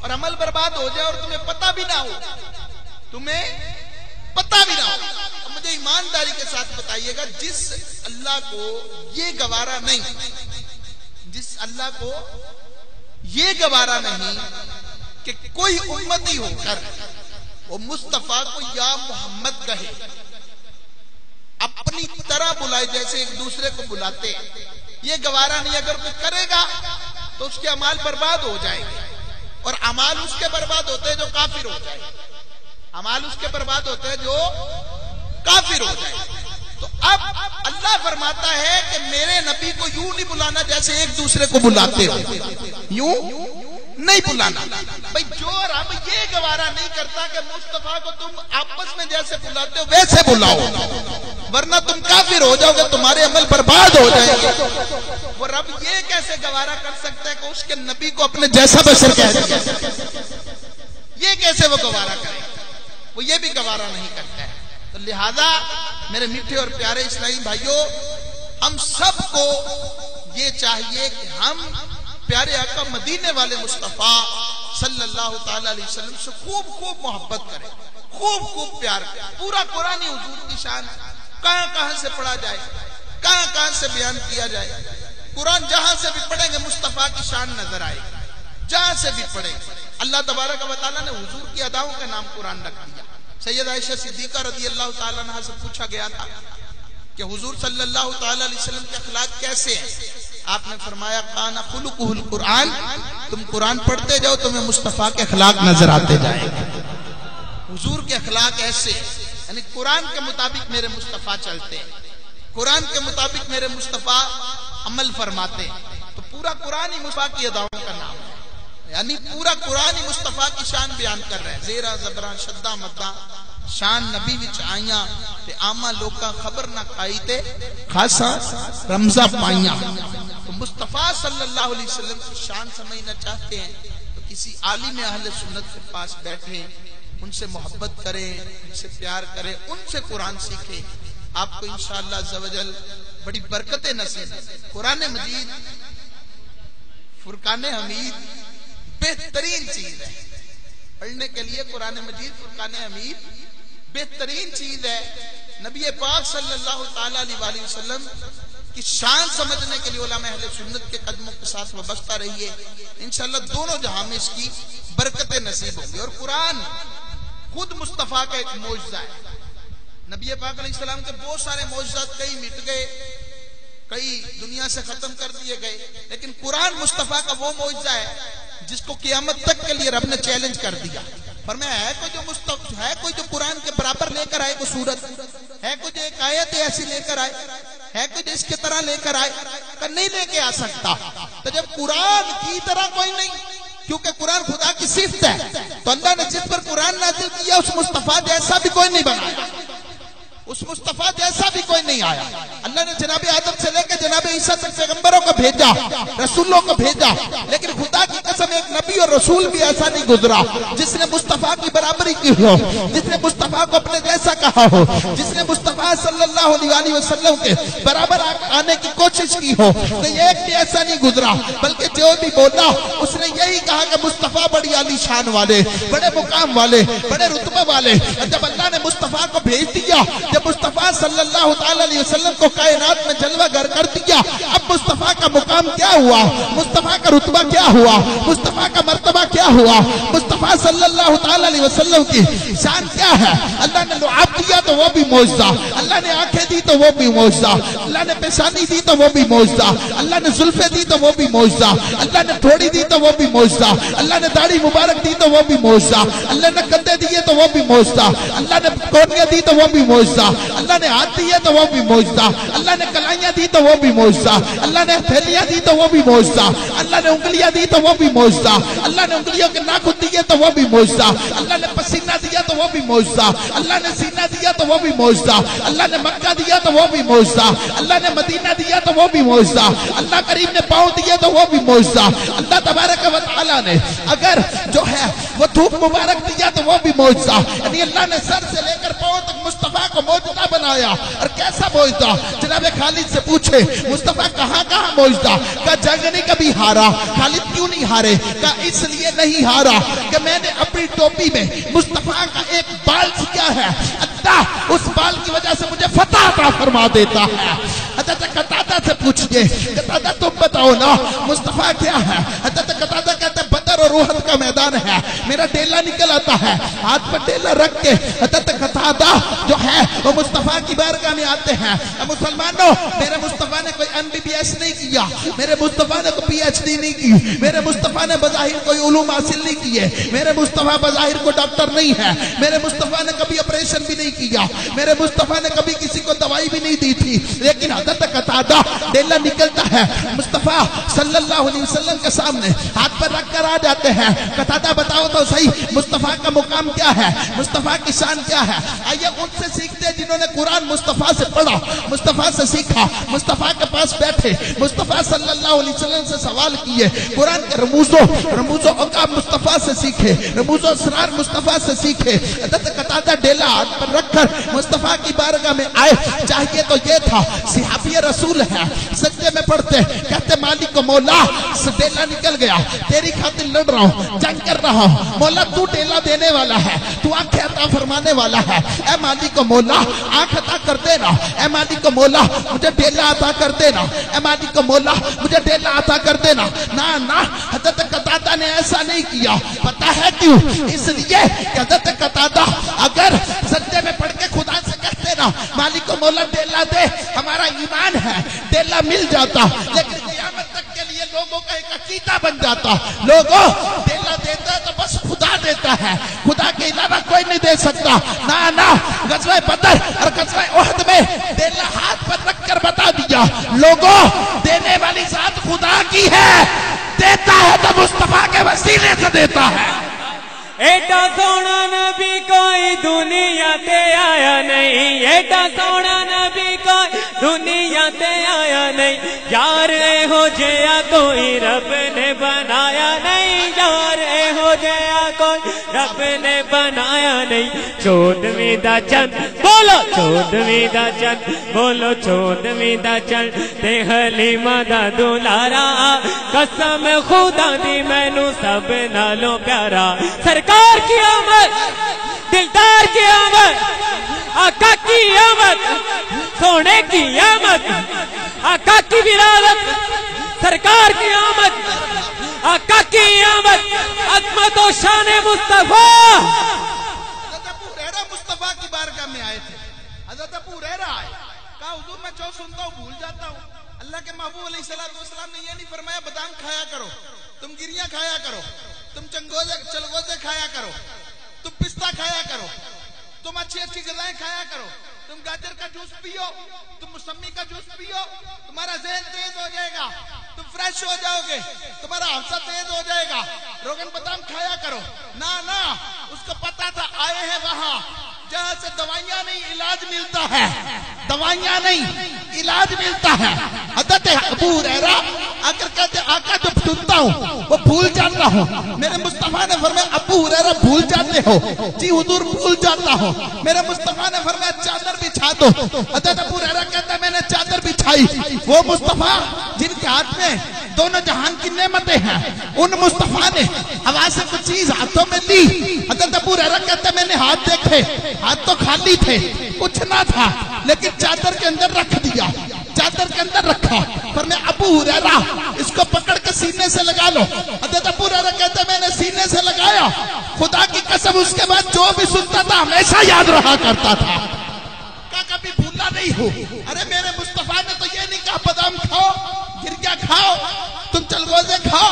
اور عمل برباد ہو جائے اور تمہیں پتہ بھی نہ ہو. تمہیں پتہ بھی نہ ہو. اب مجھے ایمانداری کے ساتھ بتائیے گا، جس اللہ کو یہ گوارا نہیں، جس اللہ کو یہ گوارا نہیں کہ کوئی امتی ہو کر وہ مصطفیٰ کو یا محمد کہے، اپنی طرح بلائے جیسے ایک دوسرے کو بلاتے، یہ گوارا نہیں. اگر کوئی کرے گا تو اس کے اعمال برباد ہو جائیں گے، اور اعمال اس کے برباد ہوتے ہیں جو کافر ہو جائے. اعمال اس کے برباد ہوتے ہیں جو کافر ہو جائے. تو اب اللہ فرماتا ہے کہ میرے نبی کو یوں نہیں بلانا جیسے ایک دوسرے کو بلاتے ہو، یوں نہیں بلانا. بھئی جو رب یہ گوارا نہیں کرتا کہ مصطفیٰ کو تم آپس میں جیسے بلاتے ہو ویسے بلاؤ، ورنہ تم کافر ہو جاؤ گے، تمہارے عمل برباد ہو جائیں گے. وہ رب یہ کیسے گوارا کر سکتا ہے کہ اس کے نبی کو اپنے جیسا بشر کہہ دے؟ یہ کیسے وہ گوارا کرے؟ وہ یہ بھی گوارا نہیں کرتا ہے. تو لہذا میرے میٹھے اور پیارے اسلامی بھائیوں، ہم سب کو یہ چاہیے کہ ہم پیارے آقا مدینے والے مصطفیٰ صلی اللہ تعالی علیہ وسلم سے خوب خوب محبت کریں، خوب خوب پیار کریں. پورا قرآن حضور کی شان کہاں کہاں سے پڑھا جائے، کہاں کہاں سے بیان کیا جائے. قرآن جہاں سے بھی پڑھیں گے مصطفیٰ کی شان نظر آئے گی، جہاں سے بھی پڑھیں گے. اللہ تبارک و تعالیٰ نے حضور کی اداؤں کا نام قرآن رکھ دیا. سید عائشہ صدیقہ رضی اللہ تعالیٰ عنہ سے پوچھا گیا تھا کہ حضور صلی اللہ تعالیٰ علیہ وسلم کے اخلاق کیسے ہیں؟ آپ نے فرمایا کان خلقہ القرآن. تم قرآن پڑھتے جاؤ تمہیں مصطفیٰ کے اخلاق نظر آتے جائیں گے. حضور کے اخلاق ایسے ہیں، یعنی قرآن کے مطابق میرے مصطفیٰ چلتے ہیں، قرآن کے مطابق میرے مصطفیٰ عمل فرماتے ہیں. تو پورا قرآن ہی مصطفیٰ کی اداؤں کا نام ہے، یعنی پورا قرآن ہی مصطفیٰ کی شان بیان کر رہے ہیں. زیرہ زبرہ شدہ مدہ شان نبی وچ آئیاں تے آما لوکاں خبر نہ کھائی تے خاصا رمزہ پائیاں. تو مصطفیٰ صلی اللہ علیہ وسلم کی شان سمجھنا چاہتے ہیں تو کسی عالم اہل سنت کے پاس بیٹھیں، ان سے محبت کریں، ان سے پیار کریں، ان سے قرآن سیکھیں. آپ کو انشاءاللہ عز و جل بڑی برکتیں نصیب. قرآن مجید فرقان حمید بہترین چیز ہے پڑھنے کے لیے. قرآن مجید فرقان حمید بہترین چیز ہے. نبی پاک صلی اللہ تعالی علیہ وآلہ وسلم کی شان سمجھنے کے لیے علماء اہل سنت کے قدموں کے ساتھ وابستہ رہیے. انشاءاللہ دونوں جہاں میں اس کی برکتیں نصیب ہوں گی. اور قرآن خود مصطفیٰ کا ایک معجزہ ہے. نبی پاک علیہ السلام کے بہت سارے معجزات کئی مٹ گئے، کئی دنیا سے ختم کر دیے گئے، لیکن قرآن مصطفیٰ کا وہ معجزہ ہے جس کو قیامت تک کے لیے رب نے چیلنج کر دیا. فرمایا ہے کوئی جو قرآن کے برابر لے کر آئے، کوئی سورت ہے، کوئی جو ایک آیت ایسی لے کر آئے ہے، کوئی جو اس کے طرح لے کر آئے؟ نہیں لے کے آ سکتا. تو جب قرآن کی طرح کوئی نہیں، کیونکہ قرآن خدا کی صفت ہے، تو اللہ نے جس پر قرآن نازل کیا اس مصطفیٰ جیسا بھی کوئی نہیں بنایا، اس مصطفیٰ جیسا بھی کوئی نہیں آیا. اللہ نے جناب آدم سے لے کے جناب عیسیٰ تک پیغمبروں کو بھیجا، رسولوں کو بھیجا، لیکن خدا کی قسم ایک نبی نبی اور رسول بھی ایسا نہیں گزرا جس نے مصطفیٰ کی برابری کی ہو، جس نے مصطفیٰ کو اپنے جیسا کہا ہو، جس نے مصطفیٰ صلی اللہ علیہ وسلم کے برابر آنے کی کوشش کی ہو، تو یہ ایک بھی ایسا نہیں گزرا، بلکہ جو بھی بولا اس نے یہی کہا کہ مصطفیٰ بڑی عالی شان والے، بڑے مقام والے، بڑے رتبہ والے۔ جب اللہ نے مصطفیٰ کو بھیج دیا، جب مصطفیٰ صلی اللہ علیہ وسلم کو کائنات میں جلوہ گر کر دیا، اب مصطفیٰ کا مقام کیا ہوا، مصطفیٰ کا رتبہ کیا ہوا، مصطفیٰ کا مرتبہ کیا ہوا، مصطفیٰ صلی اللہ علیہ وسلم کی شان کیا ہے۔ اللہ نے لعاب دیا تو وہ بھی معجزہ، اللہ نے آنکھیں دی تو وہ بھی معجزہ، اللہ نے پیشانی دی تو وہ بھی معجزہ، اللہ نے زلفیں دی تو وہ بھی معجزہ، اللہ نے تھوڑی دی تو وہ بھی معجزہ، اللہ نے داڑھی مبارک دی تو وہ بھی معجزہ، اللہ نے کندھے دیے تو وہ بھی معجزہ، اللہ نے کونیاں دی تو وہ بھی معجزہ، اللہ نے ہاتھ دیے تو وہ بھی معجزہ، اللہ نے کلائیاں دی تو وہ بھی معجزہ، اللہ نے ہتھیلیاں دی تو وہ بھی معجزہ، اللہ نے انگلیاں دی تو وہ بھی معجزہ، اللہ نے انگلیوں کے ناخن دیے تو وہ بھی معجزہ، اللہ نے پسینہ دیا تو وہ بھی معجزہ، اللہ نے سینہ دیا تو وہ بھی معجزہ، اللہ نے مکہ دیا تو وہ بھی معجزہ، اللہ نے مدینہ دیا تو وہ بھی معجزہ، اللہ کریم نے پاؤں دیے تو وہ بھی معجزہ، اللہ تبارک و تعالی نے اگر جو ہے وہ دھوپ مبارک دیا تو وہ بھی معجزہ، یعنی اللہ نے سر سے لے کر پاؤں تک مصطفیٰ کو معجزہ بنایا۔ اور کیسا معجزہ؟ جناب خالد سے پوچھے مصطفیٰ کہاں کہاں معجزہ؟ کہا جنگ نہیں کبھی ہارا۔ خالد کیوں نہیں ہارے؟ کہا اس لیے نہیں ہارا کہ میں نے اپنی ٹوپی میں مصطفیٰ کا ایک بال سیا ہے، اللہ اس بال کی وجہ سے مجھے فتح عطا فرما دیتا ہے۔ حضرت قتادہ سے پوچھئے، قتادہ تم بتاؤ نا مصطفیٰ کیا ہے؟ حضرت قتادہ کہتے ہیں بدر اور احد کا میدان ہے، میرا ڈیلا نکل آتا ہے، ہاتھ پر ڈیلا رکھ کے حضرت قتادہ جو ہے وہ مصطفیٰ کی بارگاہ میں آتے ہیں۔ مسلمانوں، میرے مصطفیٰ نے کوئی MBBS نہیں کیا، میرے مصطفیٰ نے کوئی PhD نہیں کی، میرے مصطفیٰ نے بظاہر کوئی علوم حاصل نہیں کیے، میرے مصطفیٰ بظاہر کوئی ڈاکٹر نہیں ہے، میرے مصطفیٰ نے کبھی آپریشن بھی نہیں کیا، میرے مصطفیٰ نے کبھی کسی کو دوائی بھی نہیں دی تھی، لیکن حضرت قتادہ ڈیلا نکلتا ہے مصطفیٰ صلی اللہ علیہ وسلم کے سامنے ہاتھ پر رکھ کر آ جاتے ہیں۔ قتادہ بتاؤ تو صحیح مصطفیٰ کا مقام کیا ہے، مصطفیٰ کی شان کیا ہے؟ آئیے ان سے سیکھتے ہیں جنہوں نے قرآن مصطفیٰ سے پڑھا، مصطفیٰ سے سیکھا، مصطفیٰ کے پاس بیٹھے، مصطفیٰ صلی اللہ علیہ وسلم سے سوال کیے، قرآن کے رموز و عقاب مصطفیٰ سے سیکھے، رموز و اسرار مصطفیٰ سے سیکھے۔ حضرت قتادہ ڈیلا ہاتھ پر رکھ کر مصطفیٰ کی بارگاہ میں آئے، چاہیے تو یہ تھا صحابی رسول ہے، سجدے میں پڑھتے کہتے مالک و مولا ڈیلا نکل گیا، تیری خاطر لڑ رہا ہوں، جنگ کر رہا ہوں، مولا تو ڈیلا دینے والا ہے، تو آنکھیں عطا فرمانے والا ہے، اے مالک و مولا آنکھ عطا کر دینا، اے مالک و مولا مجھے ڈیلا عطا کر دینا، اے مالک و مولا مجھے ڈیلا عطا کر دینا۔ نا حضرت قتادہ نے ایسا نہیں کیا، پتہ ہے کیوں؟ اس لیے کہ حضرت قتادہ اگر سجدے میں پڑھ کے خدا سے کہتے نا مالک و مولا ڈیلا دے، ہمارا ایمان ہے ڈیلا مل جاتا، لیکن قیامت تک کے لیے لوگوں کا ایک عقیدہ بن جاتا، لوگوں ڈیلا دیتا ہے تو بس خدا دیتا ہے، خدا کے علاوہ کوئی نہیں دے سکتا۔ نا غزوہ بدر اور غزوہ احد میں ڈیلا ہاتھ پر رکھ کر بتا دیا، لوگوں دینے والی ذات خدا کی ہے، دیتا ہے تو مصطفیٰ کے وسیلے سے دیتا ہے۔ ایڈا سونا نبی کوئی دنیا تے آیا نہیں، ایڈا سونا نبی کوئی دنیا تے آیا نہیں، یار اے ہو جیا کوئی رب نے بنایا نہیں، یار اے ہو جیا کوئی رب نے بنایا نہیں۔ 14ویں دا چند بولو، 14ویں دا چند بولو، 14ویں دا چند تے حلیمہ دا دلارا، قسم خدا دی مینو سب نالوں پیارا، سرکار کی آمد، دلدار کی آمد، آقا کی آمد، سونے کی آمد، آقا کی ولادت، سرکار کی آمد، آقا کی آمد، عظمت و شان مصطفیٰ۔ حضرت ابو ہریرہ مصطفیٰ کی بارگاہ میں آئے تھے، حضرت ابو ہریرہ آئے، کہا حضور میں جو سنتا ہوں بھول جاتا ہوں، اللہ کے محبوب علیہ السلام نے یہ نہیں فرمایا بادام کھایا کرو، تم گریاں کھایا کرو، تم چلگوزے کھایا کرو، تم پستہ کھایا کرو، تم اچھی غذائیں کھایا کرو، تم گاجر کا جوس پیو، تم موسمی کا جوس پیو، تمہارا ذہن تیز ہو جائے گا، تم فریش ہو جاؤ گے، تمہارا حافظہ تیز ہو جائے گا، روغن بادام کھایا کرو۔ نا اس کو پتا تھا آئے ہیں وہاں جہاں سے دوائیاں نہیں علاج ملتا ہے، دوائیاں نہیں علاج ملتا ہے۔ حضرت ابو ہریرہ آکر کہتے آقا جب سنتا ہوں وہ بھول جاتا ہوں. میرے مصطفیٰ نے فرمایا ابو ہریرہ بھول جاتے ہو؟ جی حضور بھول جاتا ہوں. میرے مصطفیٰ نے فرمایا چادر بچھا دو. حضرت ابو ہریرہ کہتا ہے میں نے چادر بچھائی. وہ مصطفیٰ جن کے ہاتھ میں دونوں جہان کی نعمتیں ہیں ان مصطفیٰ نے ہوا سے کچھ چیز ہاتھوں میں لی. حضرت ابو ہریرہ کہتا ہے میں نے ہاتھ دیکھے, ہاتھ تو خالی تھے, کچھ نہ تھا, لیکن چادر کے اندر رکھ دیا, چادر کے اندر رکھا. فرمایا ابو ہریرہ اس کو پکڑ کے سینے سے لگا لو. حضرت ابو ہریرہ کہتا ہے میں نے سینے سے لگایا, خدا کی قسم اس کے بعد جو بھی سنتا تھا ہمیشہ یاد رہا کرتا تھا, کبھی بھولا نہیں ہو. ارے میرے مصطفیٰ نے تو یہ نہیں کہا بادام کھاؤ, گریا کھاؤ, تم چلغوزے کھاؤ,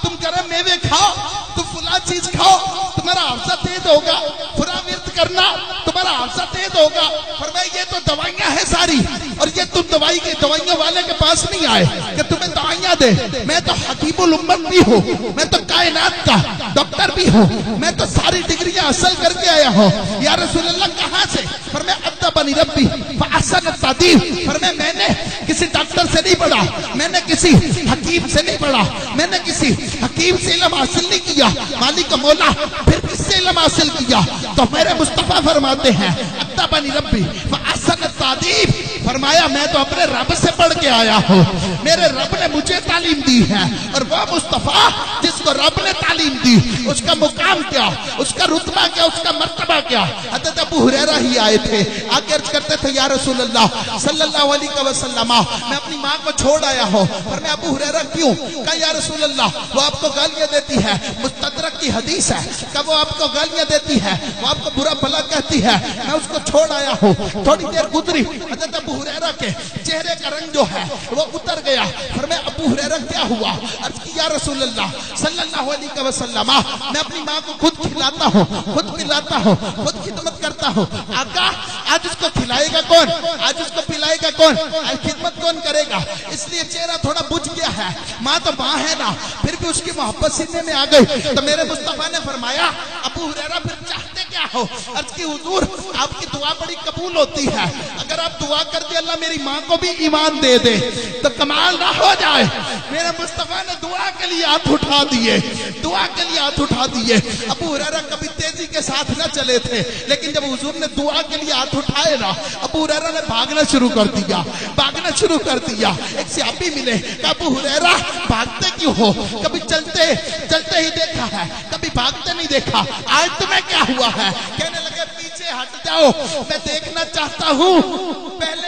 تم گرم میوے کھاؤ, تم فلاں چیز کھاؤ تمہارا حافظہ تیز ہوگا, فلاں ورد کرنا تمہارا حافظہ تیز ہوگا. فرمایا یہ تو دوائیاں ہیں ساری, اور یہ تم دوائیوں والے کے پاس نہیں آئے کہ تمہیں دوائیاں دے. میں تو حکیم الامت بھی ہوں, میں تو کائنات کا ڈاکٹر بھی ہوں, میں تو ساری ڈگریاں حاصل کر کے آیا ہوں. یا رسول اللہ کہاں سے؟ فرمایا ادبنی ربی فاحسن التادیب. فرمایا میں نے کسی ڈاکٹر سے نہیں پڑھا, میں نے کسی حکیم سے نہیں پڑھا, میں نے کسی حکیم سے علم حاصل نہیں کیا. مالک مولا پھر کس سے علم حاصل کیا؟ تو میرے مصطفیٰ فرماتے ہیں ادبنی ربی فاحسن التادیب. فرمایا میں تو اپنے رب سے پڑھ کے آیا ہوں, میرے رب نے مجھے تعلیم دی ہے. اور وہ مصطفیٰ جس کو رب نے تعلیم دی اس کا مقام کیا, اس کا رتبہ کیا, اس کا مرتبہ کیا؟ حضرت ابو ہریرہ ہی آئے تھے, آگے عرض کرتے تھے یا رسول اللہ صلی اللہ علیہ وسلم میں اپنی ماں کو چھوڑ آیا ہوں. اور میں ابو ہریرہ کیوں؟ کہا یا رسول اللہ وہ آپ کو گالیاں دیتی ہے, مستدرک کی حدیث ہے کہ وہ آپ کو گالیاں دیتی ہے, وہ آپ کو برا بھلا کہتی ہے, میں اس کو چھوڑ آیا ہوں. تھوڑی دیر گزری, حضرت ابو ہریرہ کے چہرے کا رنگ جو ہے وہ اتر گیا. فرمایا ابو ہریرہ کیا ہوا؟ عرض کی یا رسول اللہ صلی اللہ علیہ وسلم میں اپنی ماں کو خود کھلاتا ہوں, خود پلاتا ہوں, خود خدمت کرتا ہوں. آقا آج اس کو کھلائے گا کون, آج اس کو پلائے گا کون, آج خدمت کون کرے گا؟ اس لیے چہرہ تھوڑا بجھ گیا ہے. ماں تو ماں ہے نا, پھر بھی اس کی محبت سینے میں آ گئی. تو میرے مصطفیٰ نے فرمایا ابو ہریرہ پھر چاہتے کیا ہو؟ عرض کی حضور آپ کی دعا بڑی قبول ہوتی ہے, اگر آپ دعا کر دے اللہ میری ماں کو بھی ایمان دے دے تو کمال نہ ہو جائے. میرے مصطفیٰ نے دعا کے لیے ہاتھ اٹھا دیے, دعا کے لیے ہاتھ اٹھا دیے. ابو ہریرہ کبھی تیزی کے ساتھ نہ چلے تھے, لیکن جب حضور نے دعا کے لیے ہاتھ اٹھائے نا ابو ہریرہ نے بھاگنا شروع کر دیا, بھاگنا شروع کر دیا. ایک صحابی ملے کہ ابو ہریرہ بھاگتے کیوں ہو؟ کبھی چلتے چلتے ہی دیکھا ہے, کبھی بھاگتے نہیں دیکھا, آج تمہیں کیا ہوا ہے؟ کہنے لگے پیچھے ہٹ جاؤ, میں دیکھنا چاہتا ہوں پہلے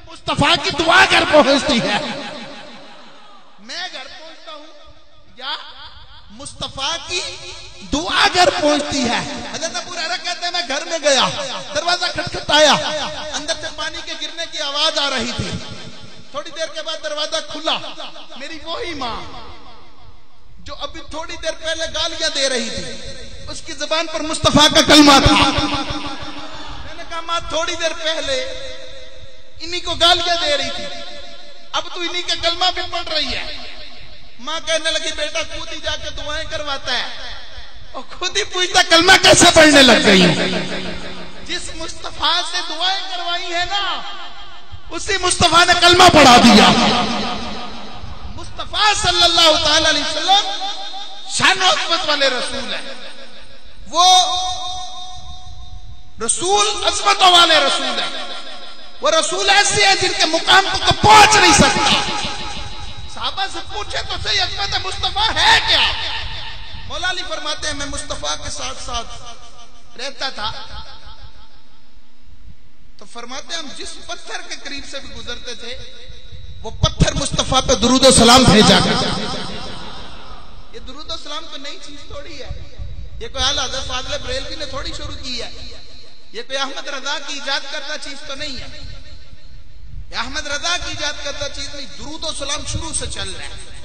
مصطفیٰ کی دعا گھر پہنچتی ہے. میں گھر پہنچتا ہوں یا مصطفیٰ کی دعا گھر پہنچتی ہے؟ حضرت ابو ہریرہ کہتے ہیں میں گھر میں گیا, دروازہ کھٹکھٹایا, اندر سے پانی کے گرنے کی آواز آ رہی تھی. تھوڑی دیر کے بعد دروازہ کھلا, میری وہی ماں جو ابھی تھوڑی دیر پہلے گالیاں دے رہی تھی, اس کی زبان پر مصطفیٰ کا کلمہ تھا. میں نے کہا ماں تھوڑی دیر پہلے انہی کو گالیاں دے رہی تھی, اب تو انہی کا کلمہ بھی پڑھ رہی ہے. ماں کہنے لگی بیٹا خود ہی جا کے دعائیں کرواتا ہے, اور خود ہی پوچھتا کلمہ کیسے پڑھنے لگ گئی. جس مصطفیٰ سے دعائیں کروائی ہے نا اسی مصطفیٰ نے کلمہ پڑھا دیا. مصطفیٰ صلی اللہ تعالی علیہ وسلم شان و عظمت والے رسول ہیں, وہ رسول عظمتوں والے رسول ہیں, وہ رسول ایسے ہیں جن کے مقام کو پہنچ نہیں سکتا. صحابہ سے پوچھے تو صحیح عظمت مصطفیٰ ہے کیا؟ مولا علی فرماتے ہیں میں مصطفیٰ کے ساتھ ساتھ رہتا تھا تو فرماتے ہیں ہم جس پتھر کے قریب سے بھی گزرتے تھے وہ پتھر مصطفیٰ پہ درود و سلام بھیجا کرتا. یہ درود و سلام تو نئی چیز تھوڑی ہے, یہ کوئی اعلیٰ حضرت فاضل بریلوی نے تھوڑی شروع کی ہے, یہ کوئی احمد رضا کی ایجاد کرتا چیز تو نہیں ہے, یہ احمد رضا کی ایجاد کرتا چیز نہیں. درود و سلام شروع سے چل رہا ہے,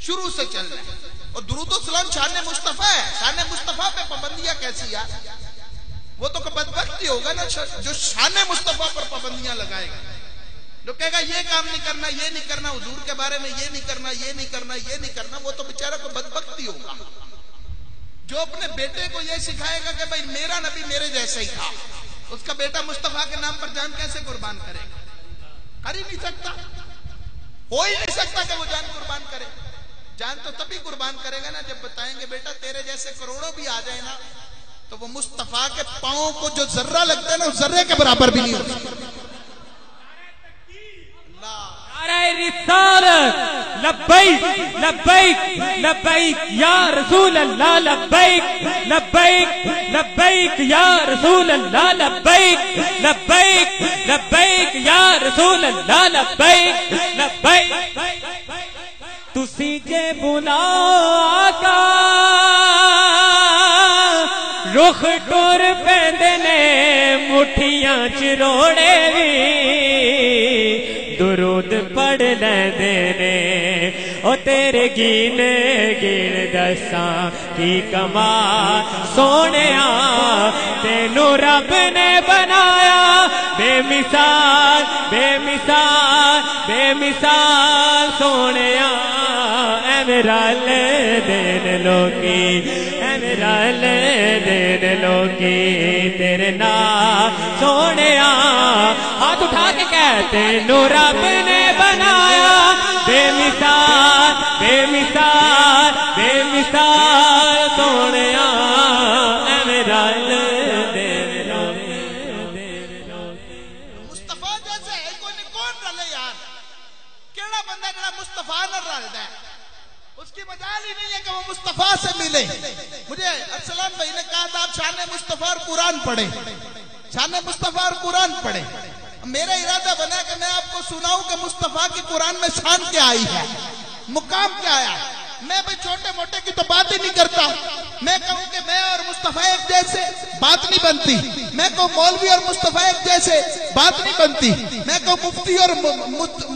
شروع سے چل رہا ہے. اور درود و سلام شان مصطفیٰ ہے. شان مصطفیٰ پہ پابندیاں کیسی ہے؟ وہ تو بدبختی ہوگا نا جو شان مصطفیٰ پر پابندیاں لگائے گا, جو کہے گا یہ کام نہیں کرنا, یہ نہیں کرنا, حضور کے بارے میں یہ نہیں کرنا, یہ نہیں کرنا, یہ نہیں کرنا, وہ تو بیچارہ کو بدبختی ہوگا. جو اپنے بیٹے کو یہ سکھائے گا کہ بھائی میرا نبی میرے جیسا ہی تھا, اس کا بیٹا مصطفیٰ کے نام پر جان کیسے قربان کرے گا؟ کر ہی نہیں سکتا. ہو ہی نہیں سکتا کہ وہ جان قربان کرے. جان تو تبھی قربان کرے گا نا جب بتائیں گے بیٹا تیرے جیسے کروڑوں بھی آ جائے نا تو وہ مصطفیٰ کے پاؤں کو جو ذرہ لگتا ہے نا اس ذرے کے برابر بھی نہیں ہوتا. نعرہ رسالت لبیک لبیک لبیک یا رسول اللہ لبیک لبیک لبیک یا رسول اللہ لبیک لبیک لبیک یا رسول اللہ لبیک لبیک. تسی جے بلا کا رخ ٹور پیندے نے مٹھیاں چروڑے بھی درود پڑھ لیندے نے او تیرے گینے گین دساں کی کمال سونیاں تینوں رب نے بنایا بے مثال بے مثال بے مثال سونیاں اے میرا دین لوکی اے میرا دین لوکی تیرے نام سونیاں ہاتھ اٹھا کے کہتے نو رب نے بنایا بے مثال بے مثال بے مثال سونیاں اے میرا دین لوکی. مصطفیٰ جیسے ہے کون رلے یار کیڑا بندہ جڑا مصطفیٰ نہ رلدا ہے اس کی مجال ہی نہیں ہے کہ وہ مصطفیٰ سے ملے. مجھے ارسلان بھائی نے کہا تھا آپ شان مصطفیٰ اور قرآن پڑھیں شان مصطفیٰ اور قرآن پڑھیں. میرا ارادہ بنا کہ میں آپ کو سناؤں کہ مصطفیٰ کی قرآن میں شان کیا آئی ہے مقام کیا آیا. میں بھئی چھوٹے موٹے کی تو بات ہی نہیں کرتا. میں کہوں کہ میں اور مصطفیٰ ایک جیسے بات نہیں بنتی. میں کہوں مولوی اور مصطفیٰ ایک جیسے بات نہیں بنتی. میں کہوں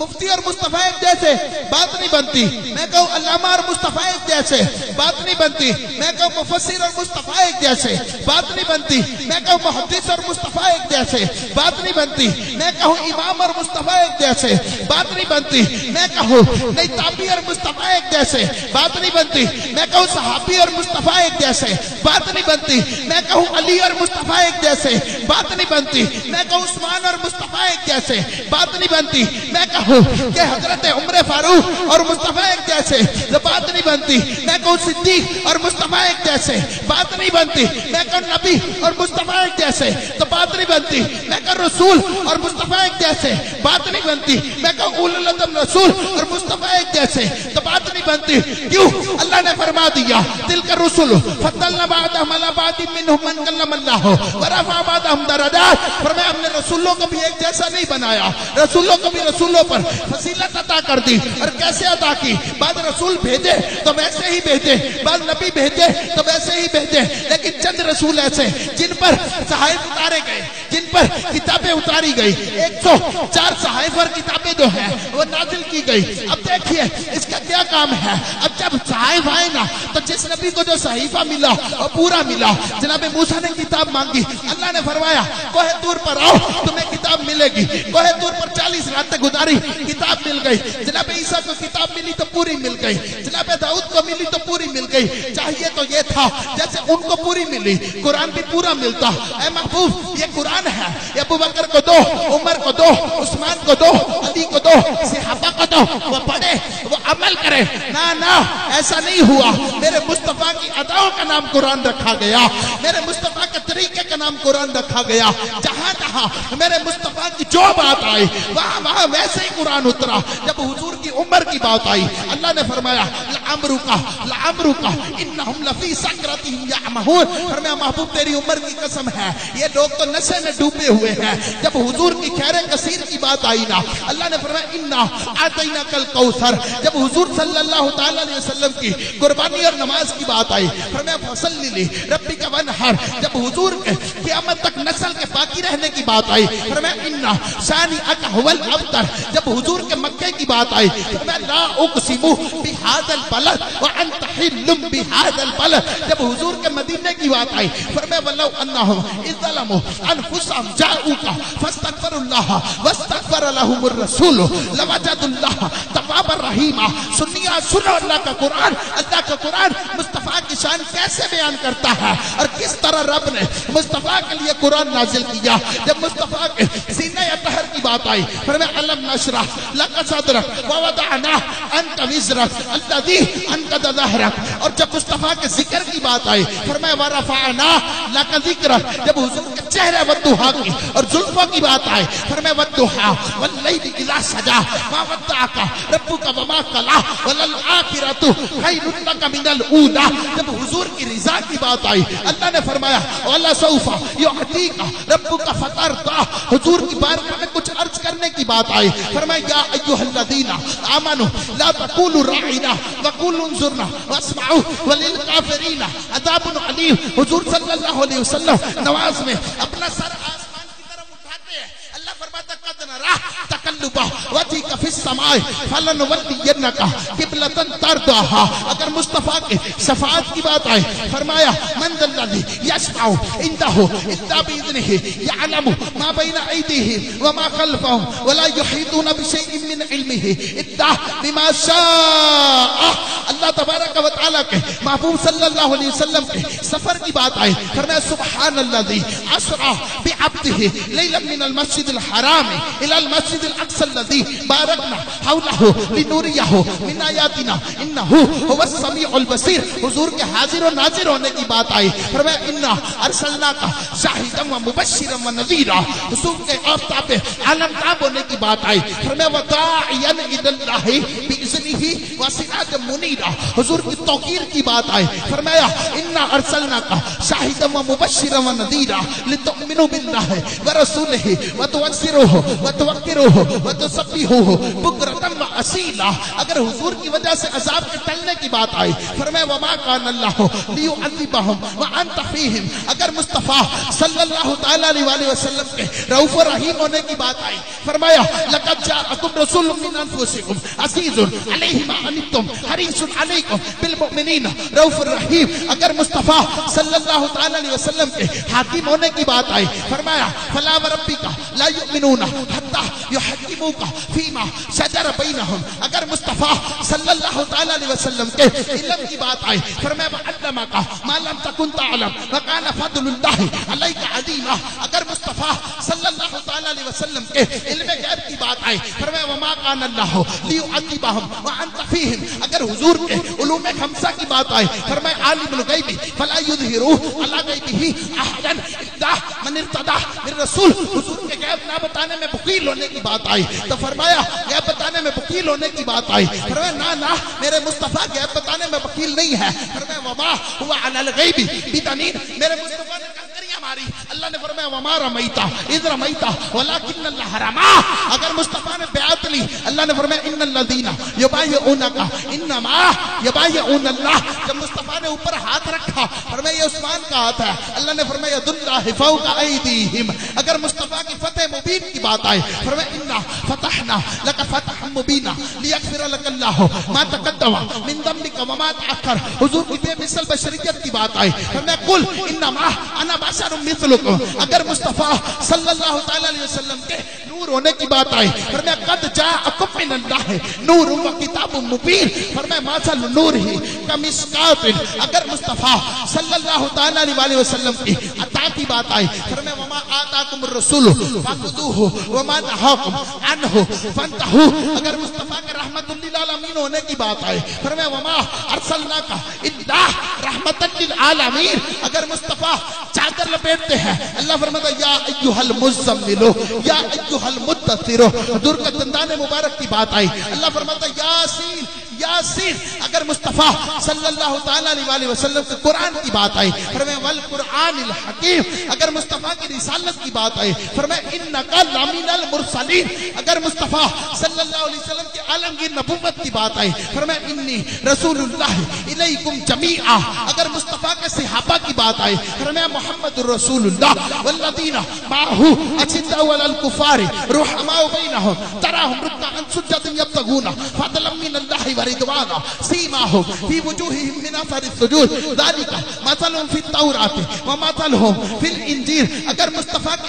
مفتی اور مصطفیٰ ایک جیسے بات نہیں بنتی. میں کہوں علامہ اور مصطفیٰ ایک جیسے بات نہیں بنتی. میں کہوں مفسر اور مصطفیٰ ایک جیسے بات نہیں بنتی. میں کہوں محدث اور مصطفیٰ ایک جیسے بات نہیں بنتی. میں کہوں امام اور مصطفیٰ ایک جیسے بات نہیں بنتی. میں کہوں نہیں تابعی اور مصطفیٰ ایک جیسے بات نہیں بنتی. میں کہوں صحابی اور مصطفیٰ ایک جیسے بات نہیں بنتی. میں کہوں علی اور مصطفیٰ ایک جیسے بات نہیں بنتی. میں کہوں عثمان اور مصطفیٰ ایک جیسے بات نہیں بنتی. میں کہوں کہ حضرت عمر فاروق اور مصطفیٰ ایک جیسے بات نہیں بنتی. میں کہوں صدیق اور مصطفیٰ ایک جیسے بات نہیں بنتی. میں کہوں نبی اور مصطفیٰ ایک جیسے تو بات نہیں بنتی. میں کہوں رسول اور مصطفیٰ ایک جیسے بات نہیں بنتی. میں کہوں اولو العزم رسول اور مصطفیٰ ایک جیسے تو بات نہیں بنتی. کیوں؟ اللہ نے فرما دیا تلک الرسل فضلنا بعضهم على بعض منهم من کلم اللہ ورفع بعضهم درجات. فرمایا ہم نے رسولوں کو بھی ایک جیسا نہیں بنایا. رسولوں کو بھی رسولوں پر فضیلت عطا کر دی. اور کیسے عطا کی؟ بعض رسول بھیجے تو ویسے ہی بھیجے بعض نبی بھیجے تو ویسے ہی بھیجے. لیکن چند رسول ایسے جن پر صحائف اتارے گئے جن پر کتابیں اتاری گئی. 104 صحائف اور کتابیں جو ہیں وہ نازل کی گئی. اب دیکھیے اس کا کیا کام ہے. اب جب صحائف آئے نا تو جس نبی کو جو صحیفہ ملا وہ پورا ملا. جناب موسیٰ نے کتاب مانگی. اللہ نے فرمایا کوہ طور پر آؤ تمہیں کتاب ملے گی. کوہ طور پر 40 راتیں گزاری کتاب مل گئی. جناب عیسیٰ کو کتاب ملی تو پوری مل گئی. جناب داؤد کو ملی تو پوری مل گئی. چاہیے تو یہ تھا جیسے ان کو پوری ملی قرآن بھی پورا ملتا. اے محبوب یہ قرآن ہے. یہ ابو بکر کو دو عمر کو دو عثمان کو دو علی کو دو صحابہ کو دو وہ پڑھے وہ عمل کرے. نہ ایسا نہیں ہوا. میرے مصطفیٰ کی اداؤں کا نام قرآن رکھا گیا. میرے مصطفیٰ کے طریقے کا نام قرآن رکھا گیا. جہاں جہاں میرے مصطفیٰ کی جو بات آئی وہاں ویسے ہی قرآن اترا. جب حضور کی عمر کی بات آئی اللہ نے فرمایا لعمرک انہم لفی سکرتہم یعمہون. فرمایا محبوب تیری عمر کی قسم ہے یہ لوگ تو نشے میں ڈوبے ہوئے ہیں. جب حضور کی خیر کثیر کی بات آئی نا اللہ نے فرمایا انا اعطیناک الکوثر. جب حضور صلی اللہ تعالی علیہ وسلم کی قربانی اور نماز کی بات آئی فرمایا فصلی لی ربک وانحر. جب حضور کے قیامت تک نسل کے باقی رہنے کی بات آئی فرمایا انا ثانیک هو الابتر. جب حضور کے مکے کی بات آئی فرمایا لا اقسم بهذا البلد وانت حل بهذا البلد. جب حضور کے مدینے کی بات آئی فرمایا ولو انهم اذ ظلموا انفسهم جاءوك فاستغفروا الله واستغفر لهم الرسول لوجدوا الله توابا رحیما. سنی سنو اللہ کا قرآن. اللہ کا قرآن مصطفیٰ کی شان کیسے بیان کرتا ہے اور کس طرح رب نے مصطفیٰ کے لیے قرآن نازل کیا. جب مصطفیٰ کے سینہ اطہر کی بات آئی فرمایا الم نشرح لک صدرک ووضعنا عنک وزرک الذی انقض ظہرک. اور جب مصطفیٰ کے ذکر کی بات آئی فرمایا ورفعنا لک ذکرک. جب حضور کے چہرے والضحا کی اور زلفوں کی بات آئی فرمایا والضحا واللیل اذا سجا ما ودعک ربک وما قلی وللآخرۃ خیر لک من الاولی. جب حضور کی رضا کی بات آئی اللہ نے فرمایا وَلَسَوْفَ يُعْطِيكَ رَبُّكَ فَتَرْضَىٰ. حضور کی بارگاہ میں کچھ عرض کرنے کی بات آئی فرمایا یا ایھا الذین آمنوا لا تقولوا راعنا وقولوا انظرنا واسمعوا وللکافرین عذاب علیم. حضور صلی اللہ علیہ وسلم نماز میں اپنا سر آسمان کی طرف اٹھاتے ہیں. اللہ فرماتا قد نرى تقلب وجهك في السماء فلنولينك قبلة ترضاها. اگر مصطفیٰ کے شفاعت کی بات آئے فرمایا من ذا الذی یشفع عنده الا باذنه يعلم ما بين ايديهم وما خلفهم ولا يحيطون بشيء من علمه الا بما شاء. اللہ تبارک و تعالیٰ کے محبوب صلی اللہ علیہ وسلم کے سفر کی بات آئے فرمایا سبحان الذی اسرا بعبده لیلا من المسجد الحرام الى المسجد الاقصى الذي باركنا حوله لنريه من آیاتنا انه هو السمیع البصیر. حضور کے حاضر و ناظر ہونے کی بات آئی فرمایا انا ارسلناک شاہدا ومبشرا ونذیرا. حضور کے آفتاب عالمتاب ہونے کی بات آئی فرمایا وداعیا الی اللہ باذنہ وسراجا منیرا. حضور کی توقیر کی بات آئی فرمایا انا ارسلناک شاہدا ومبشرا ونذیرا لتؤمنوا باللہ ورسولہ وتوقروہ وتوقروہ وتسبحوہ بکرۃ واصیلا. اگر حضور کی وجہ سے عذاب کے ٹلنے کی بات آئی فرمایا وما کان اللہ لیعذبہم وانت فیہم. اگر مصطفیٰ صلی اللہ تعالی علیہ وسلم کے رؤوف رحیم ہونے کی بات آئی فرمایا لقد جاءکم رسول من انفسکم عزیز علیہ ما عنتم حریص علیکم بالمؤمنین رؤوف الرحیم. اگر مصطفیٰ صلی اللہ تعالی علیہ وسلم کے حاکم ہونے کی بات آئی فرمایا فلا وربک لا یؤمنون حتی یحکموک فیما شجر بینہم. اگر مصطفیٰ صلی اللہ تعالی علیہ وسلم کے علم کی بات آئی فرمایا وعلمک ما لم تکن تعلم وکان فضل اللہ علیک عظیما. اگر مصطفیٰ صلی اللہ تعالی علیہ وسلم کے علم غیب کی بات آئی فرمایا وما کان اللہ لیعذبہم وانت فیہم. اگر حضور کے علوم خمسہ کی بات آئی فرمایا عالم الغیب فلا یظہر علی غیبہ احدا الا من ارتضی من رسول. حضور کے غیب نہ بتانے میں بخیل ہونے کی بات آئی تو فرمایا غیب بتانے میں بخیل ہونے کی بات آئی فرمایا نہ میرے مصطفیٰ غیب بتانے میں بخیل نہیں ہے. فرمایا وما هو علی الغیب بضنین. میرے مصطفیٰ نے کنکریاں ماری اللہ نے فرمایا وما رمیتا اذ رمیتا ولکن اللہ رما. اگر مصطفیٰ نے بیعت لی اللہ نے فرمایا ان الذین یبایعونک انما یبایعون اللہ. جب مصطفیٰ نے اوپر ہاتھ رکھا فرمایا یہ عثمان کا ہاتھ ہے اللہ نے فرمایا ید اللہ فوق ایدیہم. اگر مصطفیٰ کی فتح مبین کی بات آئے فرمایا انا فتحنا لک فتحا مبینا لیغفر لک اللہ ما تقدم من ذنبک وما تأخر. حضور کی بے مثل بشریت کی بات آئی فرمایا قل انما انا بشر مثلکم. اگر مصطفیٰ صلی اللہ تعالی علیہ وسلم کے نور ہونے کی بات آئی فرمایا قد جاءکم من اللہ نور و کتاب مبین. فرمایا مثل نورہ کمشکاۃ. اگر مصطفیٰ صلی اللہ تعالی علیہ وسلم کی عطا کی بات آئی فرمایا وما آتاکم الرسول فخذوہ وما نہاکم عنہ فانتہوا. اگر مصطفیٰ کے رحمت للعالمین ہونے کی بات آئی فرمایا وما ارسلناک الا رحمت للعالمین. اگر مصطفیٰ چادر لپیٹتے ہیں اللہ فرماتا یا ایھا المزمل یا ایھا المدثر. حضور کے دندان مبارک کی بات آئی اللہ فرماتا یاسین یاسین. اگر مصطفیٰ صلی اللہ تعالی علیہ وسلم کے قرآن کی بات آئی فرمایا والقرآن الحکیم. اگر مصطفیٰ کی رسالت کی بات آئی فرمایا انک لمن المرسلین. اگر مصطفیٰ صلی اللہ علیہ وسلم کے عالمگیر نبوت کی بات آئی فرمایا انی رسول اللہ الیکم جمیعا. اگر مصطفیٰ کے صحابہ کی بات آئی فرمایا محمد رسول اللہ والذین معہ اشداء علی الکفار رحماء بینہم تراہم رکعا سجدا یبتغون فضلا من اللہ ورضوانا سیماہم فی وجوہہم من اثر السجود ذلک مثلهم فی التوراۃ ومثلهم فی الانجیل. اگر مصطفیٰ کے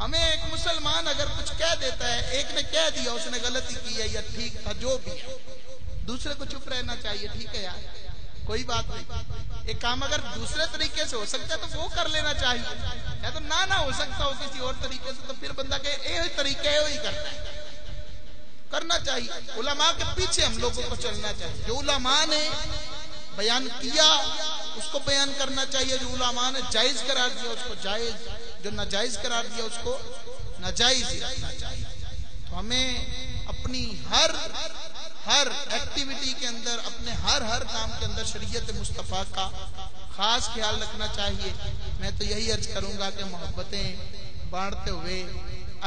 ہمیں ایک مسلمان اگر کچھ کہہ دیتا ہے، ایک نے کہہ دیا اس نے غلطی کی ہے یا ٹھیک تھا جو بھی ہے، دوسرے کو چپ رہنا چاہیے، ٹھیک ہے یار کوئی بات نہیں، ایک کام اگر دوسرے طریقے سے ہو سکتا ہے تو وہ کر لینا چاہیے، یا تو نہ ہو سکتا ہو کسی اور طریقے سے تو پھر بندہ کہ یہ طریقہ ہے وہی کرتا ہے، کرنا چاہیے۔ علماء کے پیچھے ہم لوگوں کو چلنا چاہیے، جو علماء نے بیان کیا اس کو بیان کرنا چاہیے، جو علماء نے جائز قرار دیا اس کو جائز، جو ناجائز قرار دیا اس کو ناجائز ہی رکھنا چاہیے۔ تو ہمیں اپنی ہر ایکٹیویٹی کے اندر، اپنے ہر کام کے اندر شریعت مصطفیٰ کا خاص خیال رکھنا چاہیے۔ میں تو یہی عرض کروں گا کہ محبتیں بانٹتے ہوئے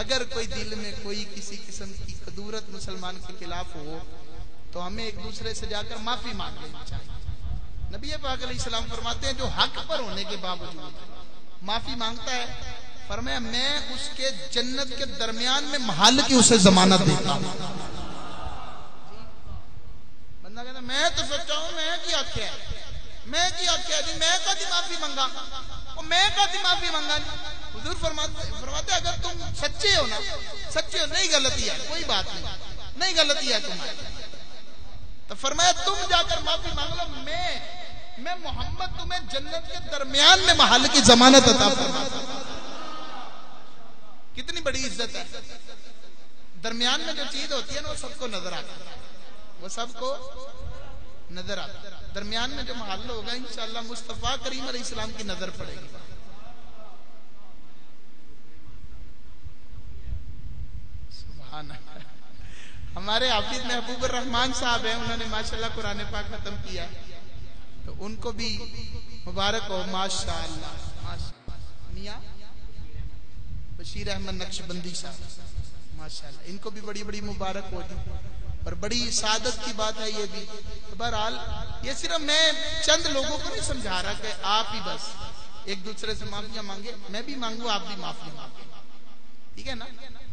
اگر کوئی دل میں کوئی کسی قسم کی کدورت مسلمان کے خلاف ہو تو ہمیں ایک دوسرے سے جا کر معافی مانگ لینی چاہیے۔ نبی پاک علیہ السلام فرماتے ہیں جو حق پر ہونے کے باوجود معافی مانگتا ہے، فرمایا میں اس کے جنت کے درمیان میں محل کی اسے ضمانت دیتا ہوں۔ بندہ کہتا ہے میں تو سچا ہوں، میں کیا کیا جی، میں کدی معافی منگا، میں کدی معافی منگا نہیں۔ حضور فرماتے اگر تم سچے ہو نا، سچے ہو، نہیں غلطی ہے کوئی بات نہیں غلطی ہے تمہاری، تو فرمایا تم جا کر معافی مانگ لو، میں محمد تمہیں جنت کے درمیان میں محل کی ضمانت عطا فرماتا ہوں۔ کتنی بڑی عزت ہے، درمیان میں جو چیز ہوتی ہے نا وہ سب کو نظر آتا ہے، وہ سب کو نظر آتا ہے، درمیان میں جو محل ہوگا انشاءاللہ مصطفیٰ کریم علیہ السلام کی نظر پڑے گی۔ سبحان اللہ۔ ہمارے حافظ محبوب الرحمان صاحب ہیں، انہوں نے ماشاءاللہ قرآن پاک ختم کیا ہے، تو ان کو بھی مبارک ہو ماشاءاللہ۔ میاں بشیر احمد نقشبندی صاحب ماشاءاللہ، ان کو بھی بڑی بڑی مبارک ہو جی، اور بڑی سعادت کی بات ہے یہ بھی۔ بہرحال یہ صرف میں چند لوگوں کو نہیں سمجھا رہا کہ آپ ہی بس ایک دوسرے سے معافیاں مانگے، میں بھی مانگوں، آپ بھی معافی مانگیں، ٹھیک ہے نا؟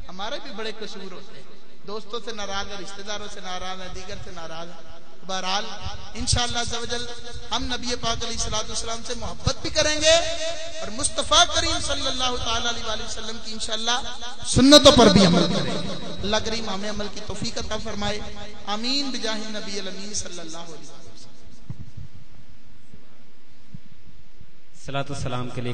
ہمارے بھی بڑے قصور ہوتے ہیں، دوستوں سے ناراض ہے، رشتہ داروں سے ناراض ہے، دیگر سے ناراض ہے۔ بہرحال انشاءاللہ عز و جل ہم نبی پاک علیہ السلام سے محبت بھی کریں گے اور مصطفیٰ کریم صلی اللہ تعالی علیہ وسلم کی انشاءاللہ سنتوں پر بھی عمل کریں گے۔ اللہ کریم ہمیں عمل کی توفیق عطا فرمائے، آمین بجاہ نبی الامین صلی اللہ علیہ وسلم۔ صلاۃ والسلام کے لیے